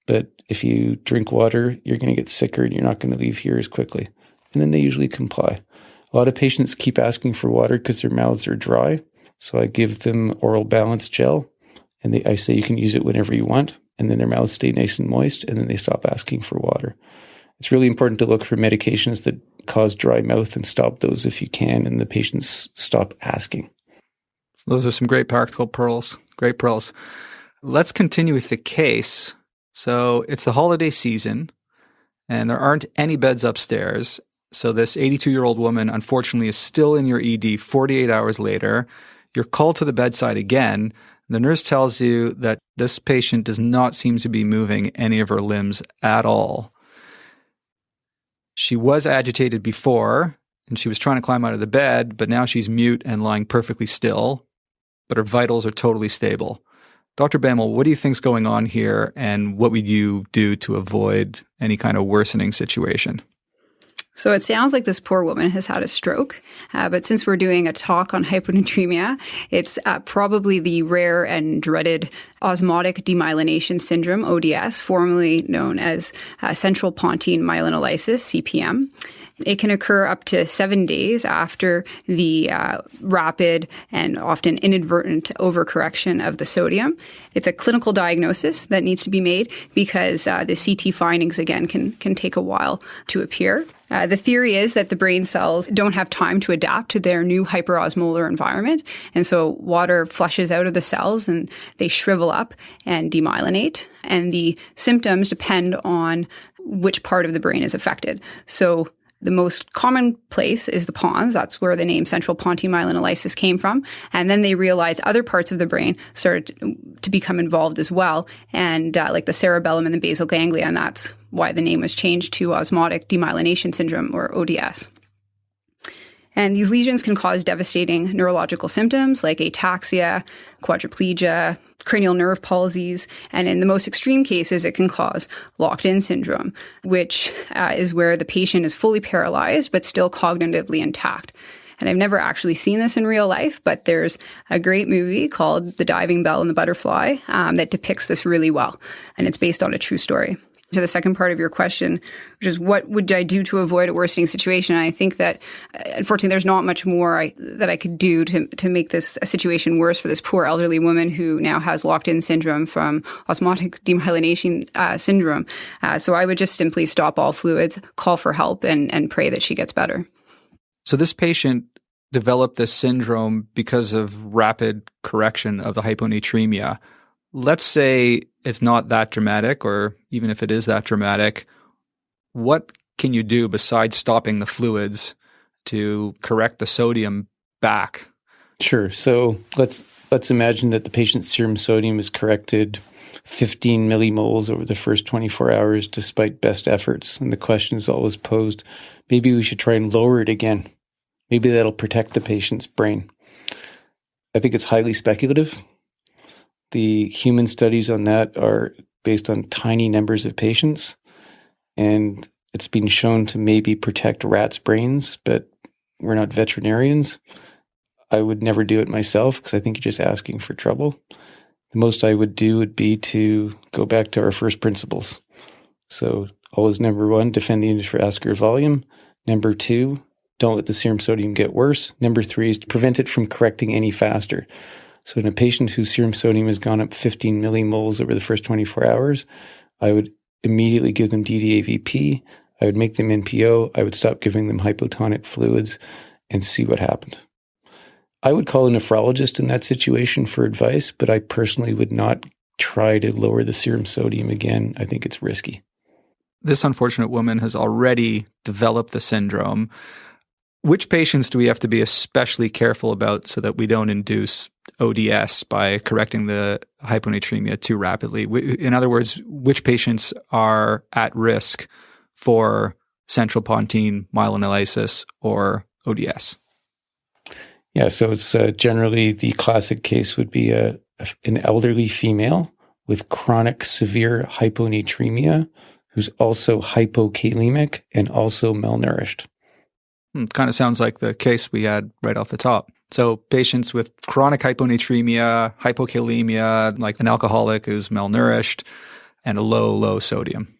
But if you drink water, you're going to get sicker and you're not going to leave here as quickly. And then they usually comply. A lot of patients keep asking for water because their mouths are dry. So I give them oral balance gel. And I say you can use it whenever you want, and then their mouths stay nice and moist, and then they stop asking for water. It's really important to look for medications that cause dry mouth and stop those if you can, and the patients stop asking. Those are some great practical pearls. Great pearls. Let's continue with the case. So it's the holiday season, and there aren't any beds upstairs. So this 82-year-old woman, unfortunately, is still in your ED 48 hours later. You're called to the bedside again. The nurse tells you that this patient does not seem to be moving any of her limbs at all. She was agitated before, and she was trying to climb out of the bed, but now she's mute and lying perfectly still, but her vitals are totally stable. Dr. Baimel, what do you think's going on here, and what would you do to avoid any kind of worsening situation? So it sounds like this poor woman has had a stroke, but since we're doing a talk on hyponatremia, it's probably the rare and dreaded Osmotic Demyelination Syndrome, ODS, formerly known as central pontine myelinolysis, CPM. It can occur up to 7 days after the rapid and often inadvertent overcorrection of the sodium. It's a clinical diagnosis that needs to be made because the CT findings, again, can take a while to appear. The theory is that the brain cells don't have time to adapt to their new hyperosmolar environment, and so water flushes out of the cells and they shrivel up and demyelinate, and the symptoms depend on which part of the brain is affected. So the most common place is the pons. That's where the name central pontine myelinolysis came from. And then they realized other parts of the brain started to become involved as well, and like the cerebellum and the basal ganglia, and that's why the name was changed to Osmotic Demyelination Syndrome, or ODS. And these lesions can cause devastating neurological symptoms like ataxia, quadriplegia, cranial nerve palsies, and in the most extreme cases, it can cause locked-in syndrome, which is where the patient is fully paralyzed but still cognitively intact. And I've never actually seen this in real life, but there's a great movie called The Diving Bell and the Butterfly that depicts this really well, and it's based on a true story. To the second part of your question, which is what would I do to avoid a worsening situation? And I think that, unfortunately, there's not much more that I could do to make this a situation worse for this poor elderly woman who now has locked-in syndrome from osmotic demyelination syndrome. So I would just simply stop all fluids, call for help, and pray that she gets better. So this patient developed this syndrome because of rapid correction of the hyponatremia. Let's say it's not that dramatic, or even if it is that dramatic, what can you do besides stopping the fluids to correct the sodium back? Sure. So let's imagine that the patient's serum sodium is corrected 15 millimoles over the first 24 hours despite best efforts. And the question is always posed, maybe we should try and lower it again. Maybe that'll protect the patient's brain. I think it's highly speculative. The human studies on that are based on tiny numbers of patients, and it's been shown to maybe protect rats' brains, but we're not veterinarians. I would never do it myself because I think you're just asking for trouble. The most I would do would be to go back to our first principles. So always number one, defend the intravascular volume. Number two, don't let the serum sodium get worse. Number three is to prevent it from correcting any faster. So in a patient whose serum sodium has gone up 15 millimoles over the first 24 hours, I would immediately give them DDAVP. I would make them NPO. I would stop giving them hypotonic fluids and see what happened. I would call a nephrologist in that situation for advice, but I personally would not try to lower the serum sodium again. I think it's risky. This unfortunate woman has already developed the syndrome. Which patients do we have to be especially careful about so that we don't induce ODS by correcting the hyponatremia too rapidly? In other words, which patients are at risk for central pontine myelinolysis or ODS? Yeah, so it's generally the classic case would be an elderly female with chronic severe hyponatremia who's also hypokalemic and also malnourished. Kind of sounds like the case we had right off the top. So patients with chronic hyponatremia, hypokalemia, like an alcoholic who's malnourished, and a low sodium.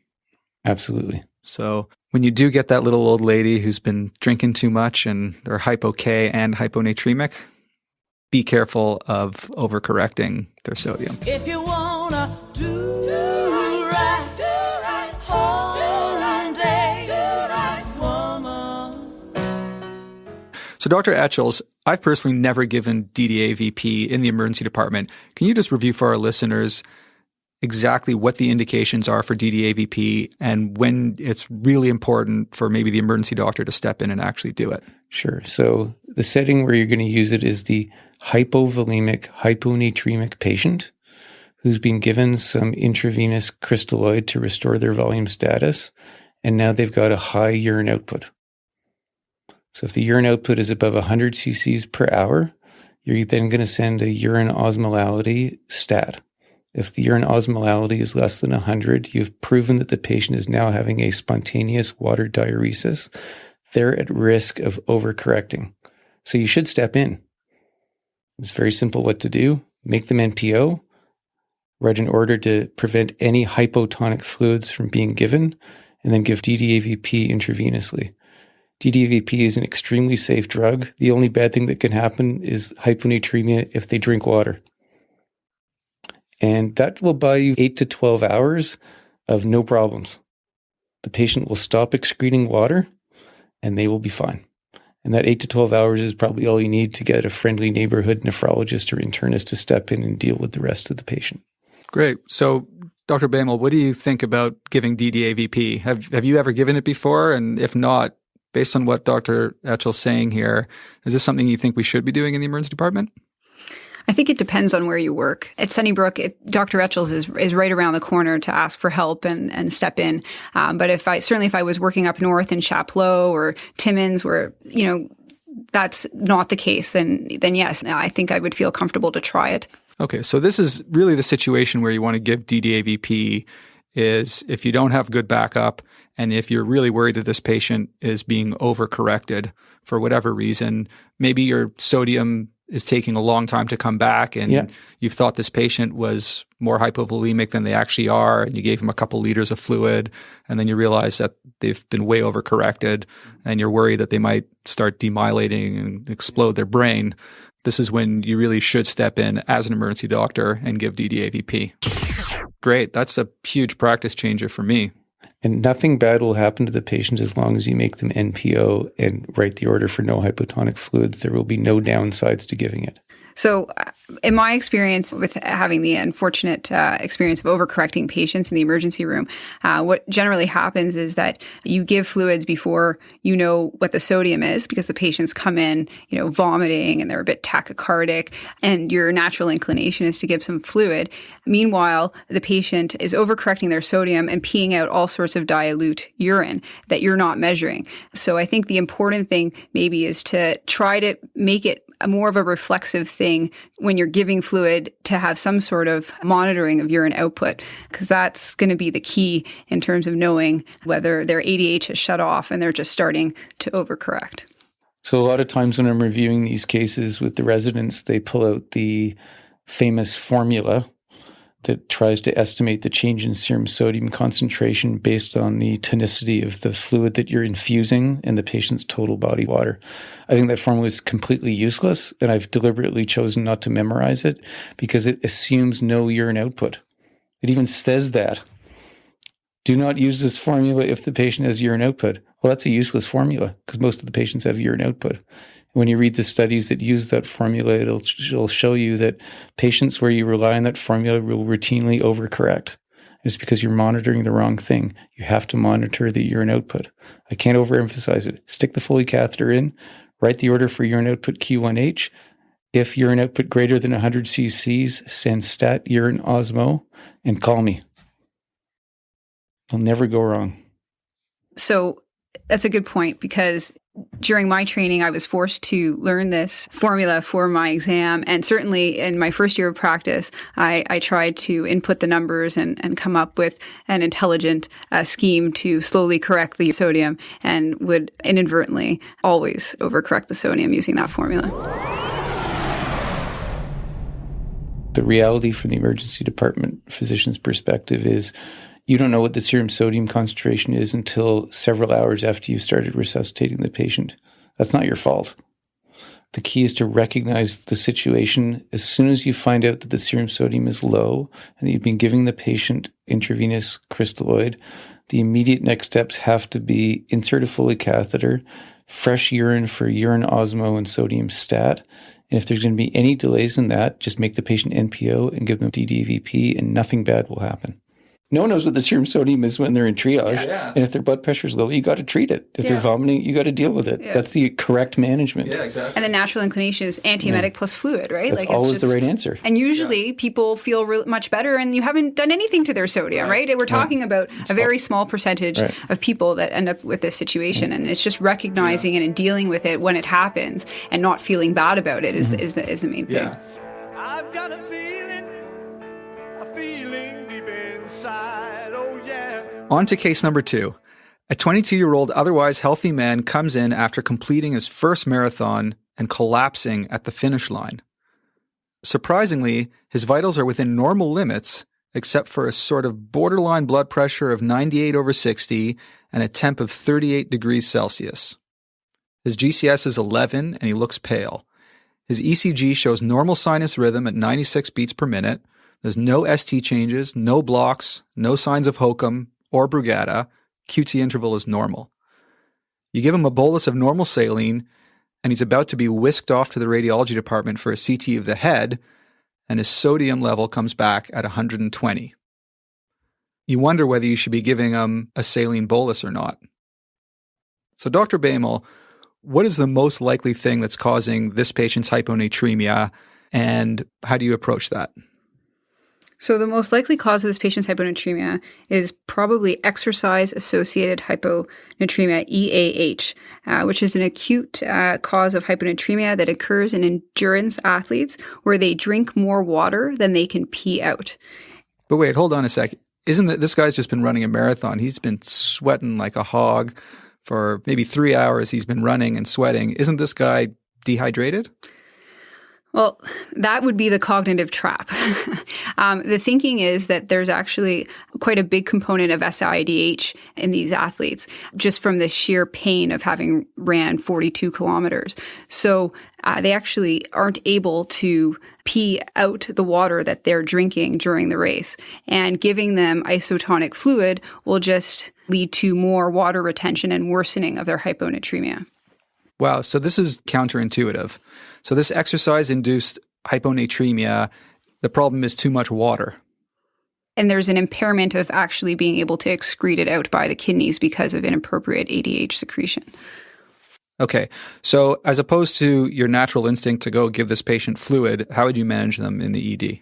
Absolutely. So when you do get that little old lady who's been drinking too much and they're hypo-K and hyponatremic, be careful of overcorrecting their sodium. If you wanna do right, hold day, woman. So Dr. Etchells, I've personally never given DDAVP in the emergency department. Can you just review for our listeners exactly what the indications are for DDAVP and when it's really important for maybe the emergency doctor to step in and actually do it? Sure. So the setting where you're going to use it is the hypovolemic hyponatremic patient who's been given some intravenous crystalloid to restore their volume status, and now they've got a high urine output. So if the urine output is above 100 cc's per hour, you're then going to send a urine osmolality stat. If the urine osmolality is less than 100, you've proven that the patient is now having a spontaneous water diuresis. They're at risk of overcorrecting. So you should step in. It's very simple what to do. Make them NPO, write an order to prevent any hypotonic fluids from being given, and then give DDAVP intravenously. DDAVP is an extremely safe drug. The only bad thing that can happen is hyponatremia if they drink water. And that will buy you 8 to 12 hours of no problems. The patient will stop excreting water and they will be fine. And that 8 to 12 hours is probably all you need to get a friendly neighborhood nephrologist or internist to step in and deal with the rest of the patient. Great. So, Dr. Baimel, what do you think about giving DDAVP? Have you ever given it before? And if not, based on what Dr. Etchells is saying here, is this something you think we should be doing in the emergency department? I think it depends on where you work. At Sunnybrook, Dr. Etchells is right around the corner to ask for help and step in. But if I was working up north in Chapleau or Timmins, where that's not the case, then yes, I think I would feel comfortable to try it. Okay, so this is really the situation where you want to give DDAVP is if you don't have good backup and if you're really worried that this patient is being overcorrected for whatever reason, maybe your sodium is taking a long time to come back and you've thought this patient was more hypovolemic than they actually are and you gave them a couple liters of fluid and then you realize that they've been way overcorrected and you're worried that they might start demyelating and explode their brain. This is when you really should step in as an emergency doctor and give DDAVP. Great. That's a huge practice changer for me. And nothing bad will happen to the patient as long as you make them NPO and write the order for no hypotonic fluids. There will be no downsides to giving it. So in my experience with having the unfortunate experience of overcorrecting patients in the emergency room, what generally happens is that you give fluids before you know what the sodium is, because the patients come in, vomiting and they're a bit tachycardic, and your natural inclination is to give some fluid. Meanwhile, the patient is overcorrecting their sodium and peeing out all sorts of dilute urine that you're not measuring. So I think the important thing maybe is to try to make it more of a reflexive thing when you're giving fluid, to have some sort of monitoring of urine output, because that's going to be the key in terms of knowing whether their ADH has shut off and they're just starting to overcorrect. So a lot of times when I'm reviewing these cases with the residents, they pull out the famous formula that tries to estimate the change in serum sodium concentration based on the tonicity of the fluid that you're infusing and the patient's total body water. I think that formula is completely useless, and I've deliberately chosen not to memorize it because it assumes no urine output. It even says that. Do not use this formula if the patient has urine output. Well, that's a useless formula because most of the patients have urine output. When you read the studies that use that formula, it'll show you that patients where you rely on that formula will routinely overcorrect. It's because you're monitoring the wrong thing. You have to monitor the urine output. I can't overemphasize it. Stick the Foley catheter in, write the order for urine output Q1H. If urine output greater than 100 cc's, send stat urine osmo and call me. You'll never go wrong. So that's a good point, because during my training, I was forced to learn this formula for my exam. And certainly in my first year of practice, I tried to input the numbers and come up with an intelligent scheme to slowly correct the sodium, and would inadvertently always overcorrect the sodium using that formula. The reality from the emergency department physician's perspective is you don't know what the serum sodium concentration is until several hours after you've started resuscitating the patient. That's not your fault. The key is to recognize the situation as soon as you find out that the serum sodium is low and that you've been giving the patient intravenous crystalloid. The immediate next steps have to be insert a Foley catheter, fresh urine for urine osmo and sodium stat. And if there's going to be any delays in that, just make the patient NPO and give them DDAVP, and nothing bad will happen. No one knows what the serum sodium is when they're in triage. Yeah. And if their blood pressure is low, you got to treat it. If they're vomiting, you got to deal with it. Yeah. That's the correct management. Yeah, exactly. And the natural inclination is antiemetic plus fluid, right? That's always the right answer. And usually people feel much better, and you haven't done anything to their sodium, right? We're talking about a very small percentage of people that end up with this situation. And it's just recognizing it and dealing with it when it happens and not feeling bad about it is the main thing. I've got a feeling deep inside, oh yeah. On to case number 2. A 22-year-old otherwise healthy man comes in after completing his first marathon and collapsing at the finish line. Surprisingly, his vitals are within normal limits, except for a sort of borderline blood pressure of 98/60 and a temp of 38 degrees Celsius. His GCS is 11 and he looks pale. His ECG shows normal sinus rhythm at 96 beats per minute. There's no ST changes, no blocks, no signs of HOCM or Brugada. QT interval is normal. You give him a bolus of normal saline, and he's about to be whisked off to the radiology department for a CT of the head, and his sodium level comes back at 120. You wonder whether you should be giving him a saline bolus or not. So Dr. Baimel, what is the most likely thing that's causing this patient's hyponatremia, and how do you approach that? So the most likely cause of this patient's hyponatremia is probably exercise-associated hyponatremia, EAH, which is an acute cause of hyponatremia that occurs in endurance athletes where they drink more water than they can pee out. But wait, hold on a second. Isn't that this guy's just been running a marathon? He's been sweating like a hog for maybe 3 hours. He's been running and sweating. Isn't this guy dehydrated? Well, that would be the cognitive trap. The thinking is that there's actually quite a big component of SIADH in these athletes, just from the sheer pain of having ran 42 kilometers. So they actually aren't able to pee out the water that they're drinking during the race. And giving them isotonic fluid will just lead to more water retention and worsening of their hyponatremia. Wow, so this is counterintuitive. So this exercise-induced hyponatremia, the problem is too much water. And there's an impairment of actually being able to excrete it out by the kidneys because of inappropriate ADH secretion. Okay, so as opposed to your natural instinct to go give this patient fluid, how would you manage them in the ED?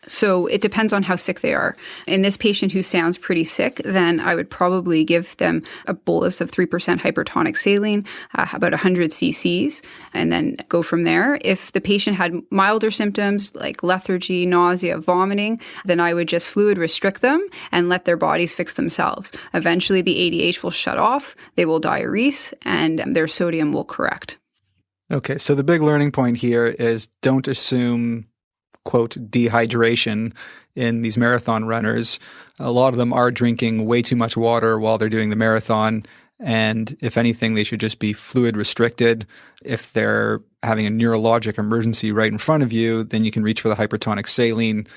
So it depends on how sick they are. In this patient who sounds pretty sick, then I would probably give them a bolus of 3% hypertonic saline, about 100 cc's, and then go from there. If the patient had milder symptoms like lethargy, nausea, vomiting, then I would just fluid restrict them and let their bodies fix themselves. Eventually, the ADH will shut off, they will diurese, and their sodium will correct. Okay, so the big learning point here is don't assume quote, dehydration in these marathon runners. A lot of them are drinking way too much water while they're doing the marathon. And if anything, they should just be fluid restricted. If they're having a neurologic emergency right in front of you, then you can reach for the hypertonic saline.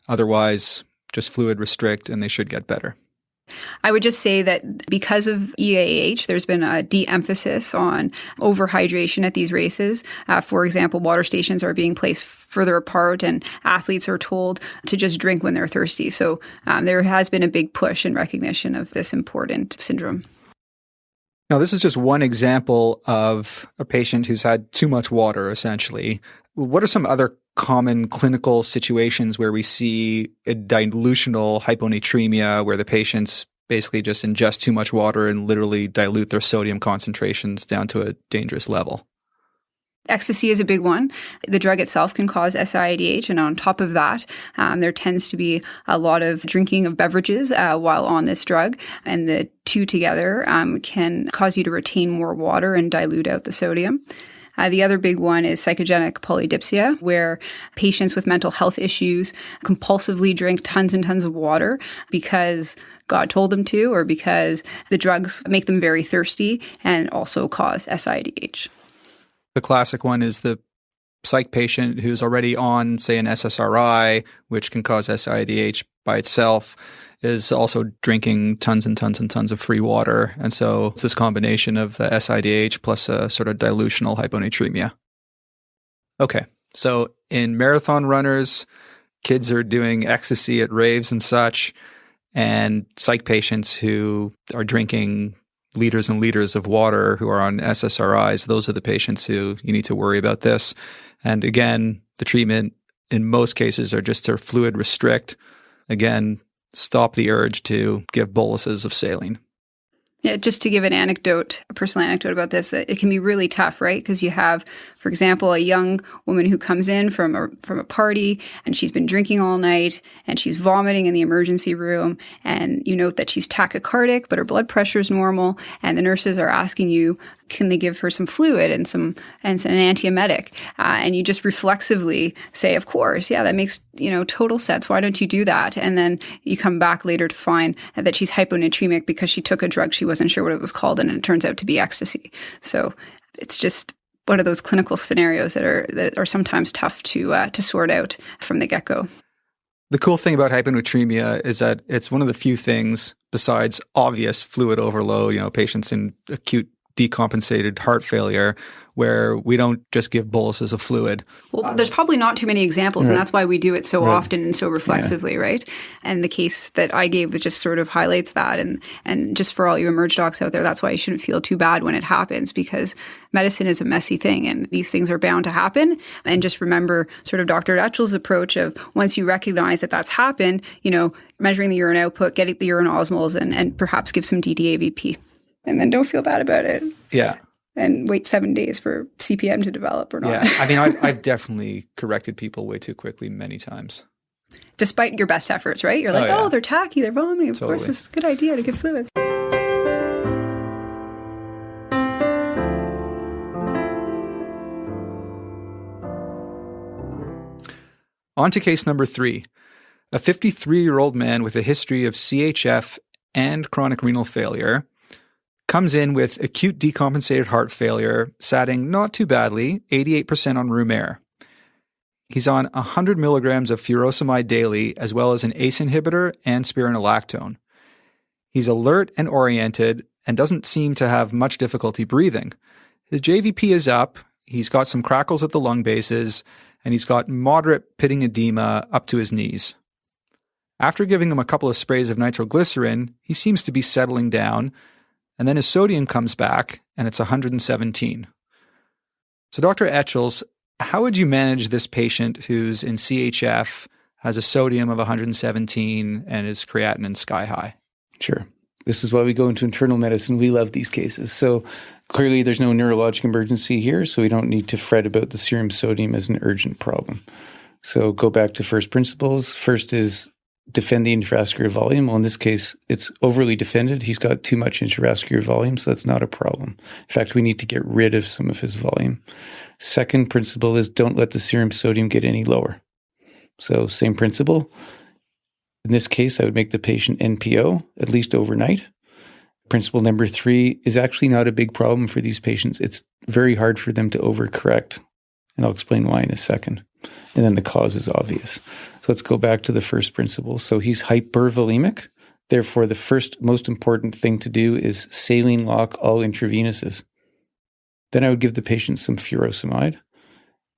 Otherwise, just fluid restrict and they should get better. I would just say that because of EAH, there's been a de-emphasis on overhydration at these races. For example, water stations are being placed further apart and athletes are told to just drink when they're thirsty. So there has been a big push in recognition of this important syndrome. Now, this is just one example of a patient who's had too much water, essentially. What are some other common clinical situations where we see a dilutional hyponatremia, where the patients basically just ingest too much water and literally dilute their sodium concentrations down to a dangerous level? Ecstasy is a big one. The drug itself can cause SIADH, and on top of that, there tends to be a lot of drinking of beverages while on this drug, and the two together can cause you to retain more water and dilute out the sodium. The other big one is psychogenic polydipsia, where patients with mental health issues compulsively drink tons and tons of water because God told them to, or because the drugs make them very thirsty and also cause SIADH. The classic one is the psych patient who's already on, say, an SSRI, which can cause SIADH by itself, is also drinking tons and tons and tons of free water. And so it's this combination of the SIADH plus a sort of dilutional hyponatremia. Okay, so in marathon runners, kids are doing ecstasy at raves and such, and psych patients who are drinking liters and liters of water who are on SSRIs, those are the patients who you need to worry about this. And again, the treatment in most cases are just to fluid restrict. Again, stop the urge to give boluses of saline. Yeah, just to give an anecdote, a personal anecdote about this, it can be really tough, right? Because you have, for example, a young woman who comes in from a party and she's been drinking all night and she's vomiting in the emergency room, and you note that she's tachycardic, but her blood pressure is normal, and the nurses are asking you, can they give her some fluid and an antiemetic? And you just reflexively say, of course, yeah, that makes total sense. Why don't you do that? And then you come back later to find that she's hyponatremic because she took a drug she wasn't sure what it was called, and it turns out to be ecstasy. So it's just one of those clinical scenarios that are sometimes tough to sort out from the get-go. The cool thing about hyponatremia is that it's one of the few things besides obvious fluid overload, patients in acute decompensated heart failure, where we don't just give boluses of fluid. Well, there's probably not too many examples, and that's why we do it so often and so reflexively, right? And the case that I gave just sort of highlights that. And just for all you emerge docs out there, that's why you shouldn't feel too bad when it happens, because medicine is a messy thing and these things are bound to happen. And just remember sort of Dr. Etchells' approach of once you recognize that that's happened, measuring the urine output, getting the urine osmols, and perhaps give some DDAVP. And then don't feel bad about it. Yeah. And wait 7 days for CPM to develop or not. Yeah. I mean, I've definitely corrected people way too quickly many times. Despite your best efforts, right? You're like, yeah. they're tacky, they're vomiting. Of Totally. course, this is a good idea to give fluids. On to case number 3. A 53-year-old man with a history of CHF and chronic renal failure comes in with acute decompensated heart failure, satting not too badly, 88% on room air. He's on 100 milligrams of furosemide daily, as well as an ACE inhibitor and spironolactone. He's alert and oriented and doesn't seem to have much difficulty breathing. His JVP is up, he's got some crackles at the lung bases, and he's got moderate pitting edema up to his knees. After giving him a couple of sprays of nitroglycerin, he seems to be settling down, and then his sodium comes back, and it's 117. So Dr. Etchells, how would you manage this patient who's in CHF, has a sodium of 117, and his creatinine sky high? Sure. This is why we go into internal medicine. We love these cases. So clearly there's no neurologic emergency here, so we don't need to fret about the serum sodium as an urgent problem. So go back to first principles. First is defend the intravascular volume. Well, in this case, it's overly defended. He's got too much intravascular volume, so that's not a problem. In fact, we need to get rid of some of his volume. Second principle is don't let the serum sodium get any lower. So same principle. In this case, I would make the patient NPO, at least overnight. Principle number 3 is actually not a big problem for these patients. It's very hard for them to overcorrect, and I'll explain why in a second. And then the cause is obvious. So let's go back to the first principle. So he's hypervolemic. Therefore, the first most important thing to do is saline lock all intravenous's. Then I would give the patient some furosemide.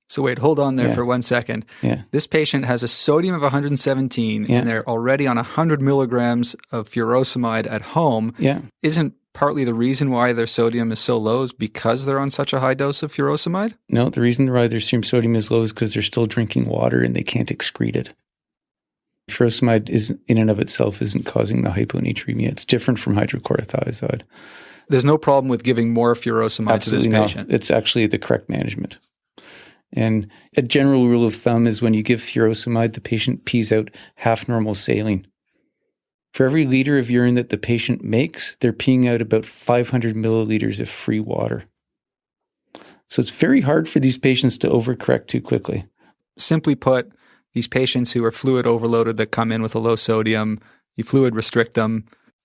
So wait, hold on there for 1 second. Yeah. This patient has a sodium of 117, and they're already on 100 milligrams of furosemide at home. Yeah. Isn't partly the reason why their sodium is so low is because they're on such a high dose of furosemide? No, the reason why their serum sodium is low is because they're still drinking water and they can't excrete it. Furosemide is in and of itself isn't causing the hyponatremia. It's different from hydrochlorothiazide. There's no problem with giving more furosemide to this patient? No. It's actually the correct management. And a general rule of thumb is when you give furosemide, the patient pees out half normal saline. For every liter of urine that the patient makes, they're peeing out about 500 milliliters of free water. So it's very hard for these patients to overcorrect too quickly. Simply put, these patients who are fluid overloaded that come in with a low sodium, you fluid restrict them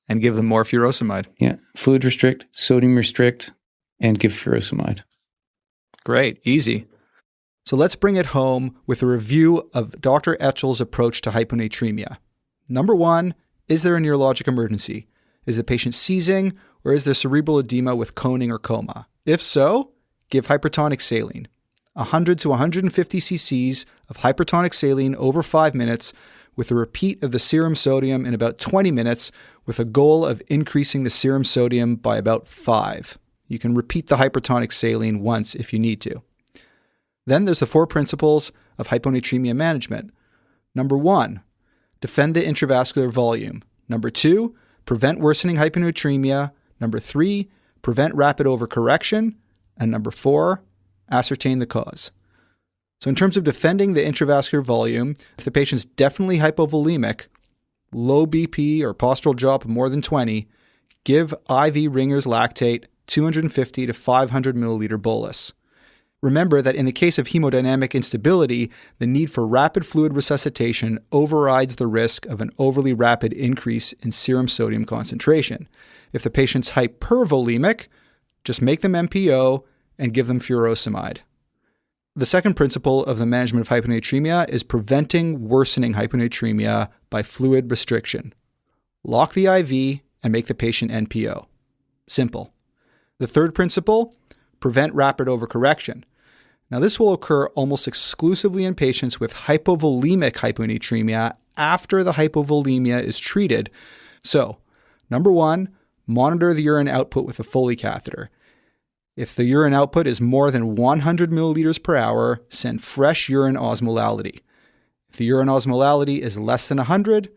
and give them more furosemide. Yeah, fluid restrict, sodium restrict, and give furosemide. Great, easy. So let's bring it home with a review of Dr. Etchells' approach to hyponatremia. Number 1, is there a neurologic emergency? Is the patient seizing, or is there cerebral edema with coning or coma? If so, give hypertonic saline. 100 to 150 cc's of hypertonic saline over 5 minutes with a repeat of the serum sodium in about 20 minutes with a goal of increasing the serum sodium by about 5. You can repeat the hypertonic saline once if you need to. Then there's the 4 principles of hyponatremia management. Number 1, defend the intravascular volume. Number 2, prevent worsening hyponatremia. Number 3, prevent rapid overcorrection. And number 4, ascertain the cause. So in terms of defending the intravascular volume, if the patient's definitely hypovolemic, low BP or postural drop of more than 20, give IV Ringer's lactate 250 to 500 milliliter bolus. Remember that in the case of hemodynamic instability, the need for rapid fluid resuscitation overrides the risk of an overly rapid increase in serum sodium concentration. If the patient's hypervolemic, just make them MPO and give them furosemide. The second principle of the management of hyponatremia is preventing worsening hyponatremia by fluid restriction. Lock the IV and make the patient NPO. Simple. The third principle, prevent rapid overcorrection. Now, this will occur almost exclusively in patients with hypovolemic hyponatremia after the hypovolemia is treated. So, number 1, monitor the urine output with a Foley catheter. If the urine output is more than 100 milliliters per hour, send fresh urine osmolality. If the urine osmolality is less than 100,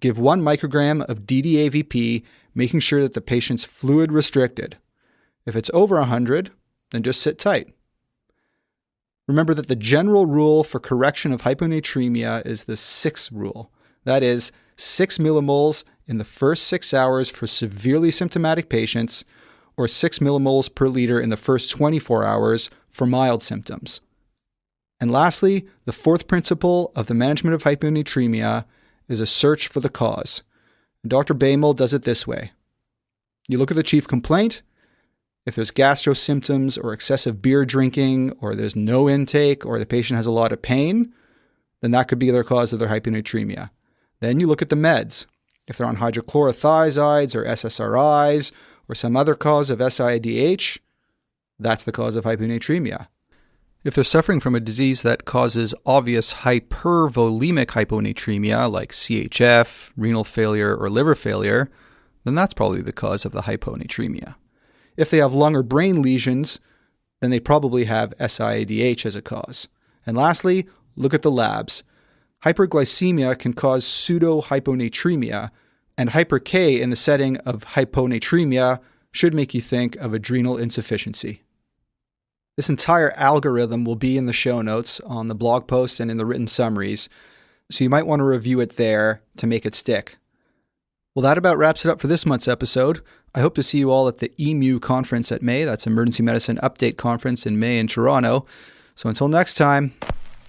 give 1 microgram of DDAVP, making sure that the patient's fluid restricted. If it's over 100, then just sit tight. Remember that the general rule for correction of hyponatremia is the 6 rule. That is, 6 millimoles in the first 6 hours for severely symptomatic patients, or 6 millimoles per liter in the first 24 hours for mild symptoms. And lastly, the 4th principle of the management of hyponatremia is a search for the cause. And Dr. Baimel does it this way. You look at the chief complaint. If there's gastro symptoms or excessive beer drinking, or there's no intake, or the patient has a lot of pain, then that could be their cause of their hyponatremia. Then you look at the meds. If they're on hydrochlorothiazides or SSRIs or some other cause of SIADH, that's the cause of hyponatremia. If they're suffering from a disease that causes obvious hypervolemic hyponatremia like CHF, renal failure, or liver failure, then that's probably the cause of the hyponatremia. If they have lung or brain lesions, then they probably have SIADH as a cause. And lastly, look at the labs. Hyperglycemia can cause pseudo-hyponatremia, and hyper-K in the setting of hyponatremia should make you think of adrenal insufficiency. This entire algorithm will be in the show notes on the blog post and in the written summaries, so you might want to review it there to make it stick. Well, that about wraps it up for this month's episode. I hope to see you all at the EMU conference at May. That's Emergency Medicine Update Conference in May in Toronto. So until next time,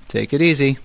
take it easy.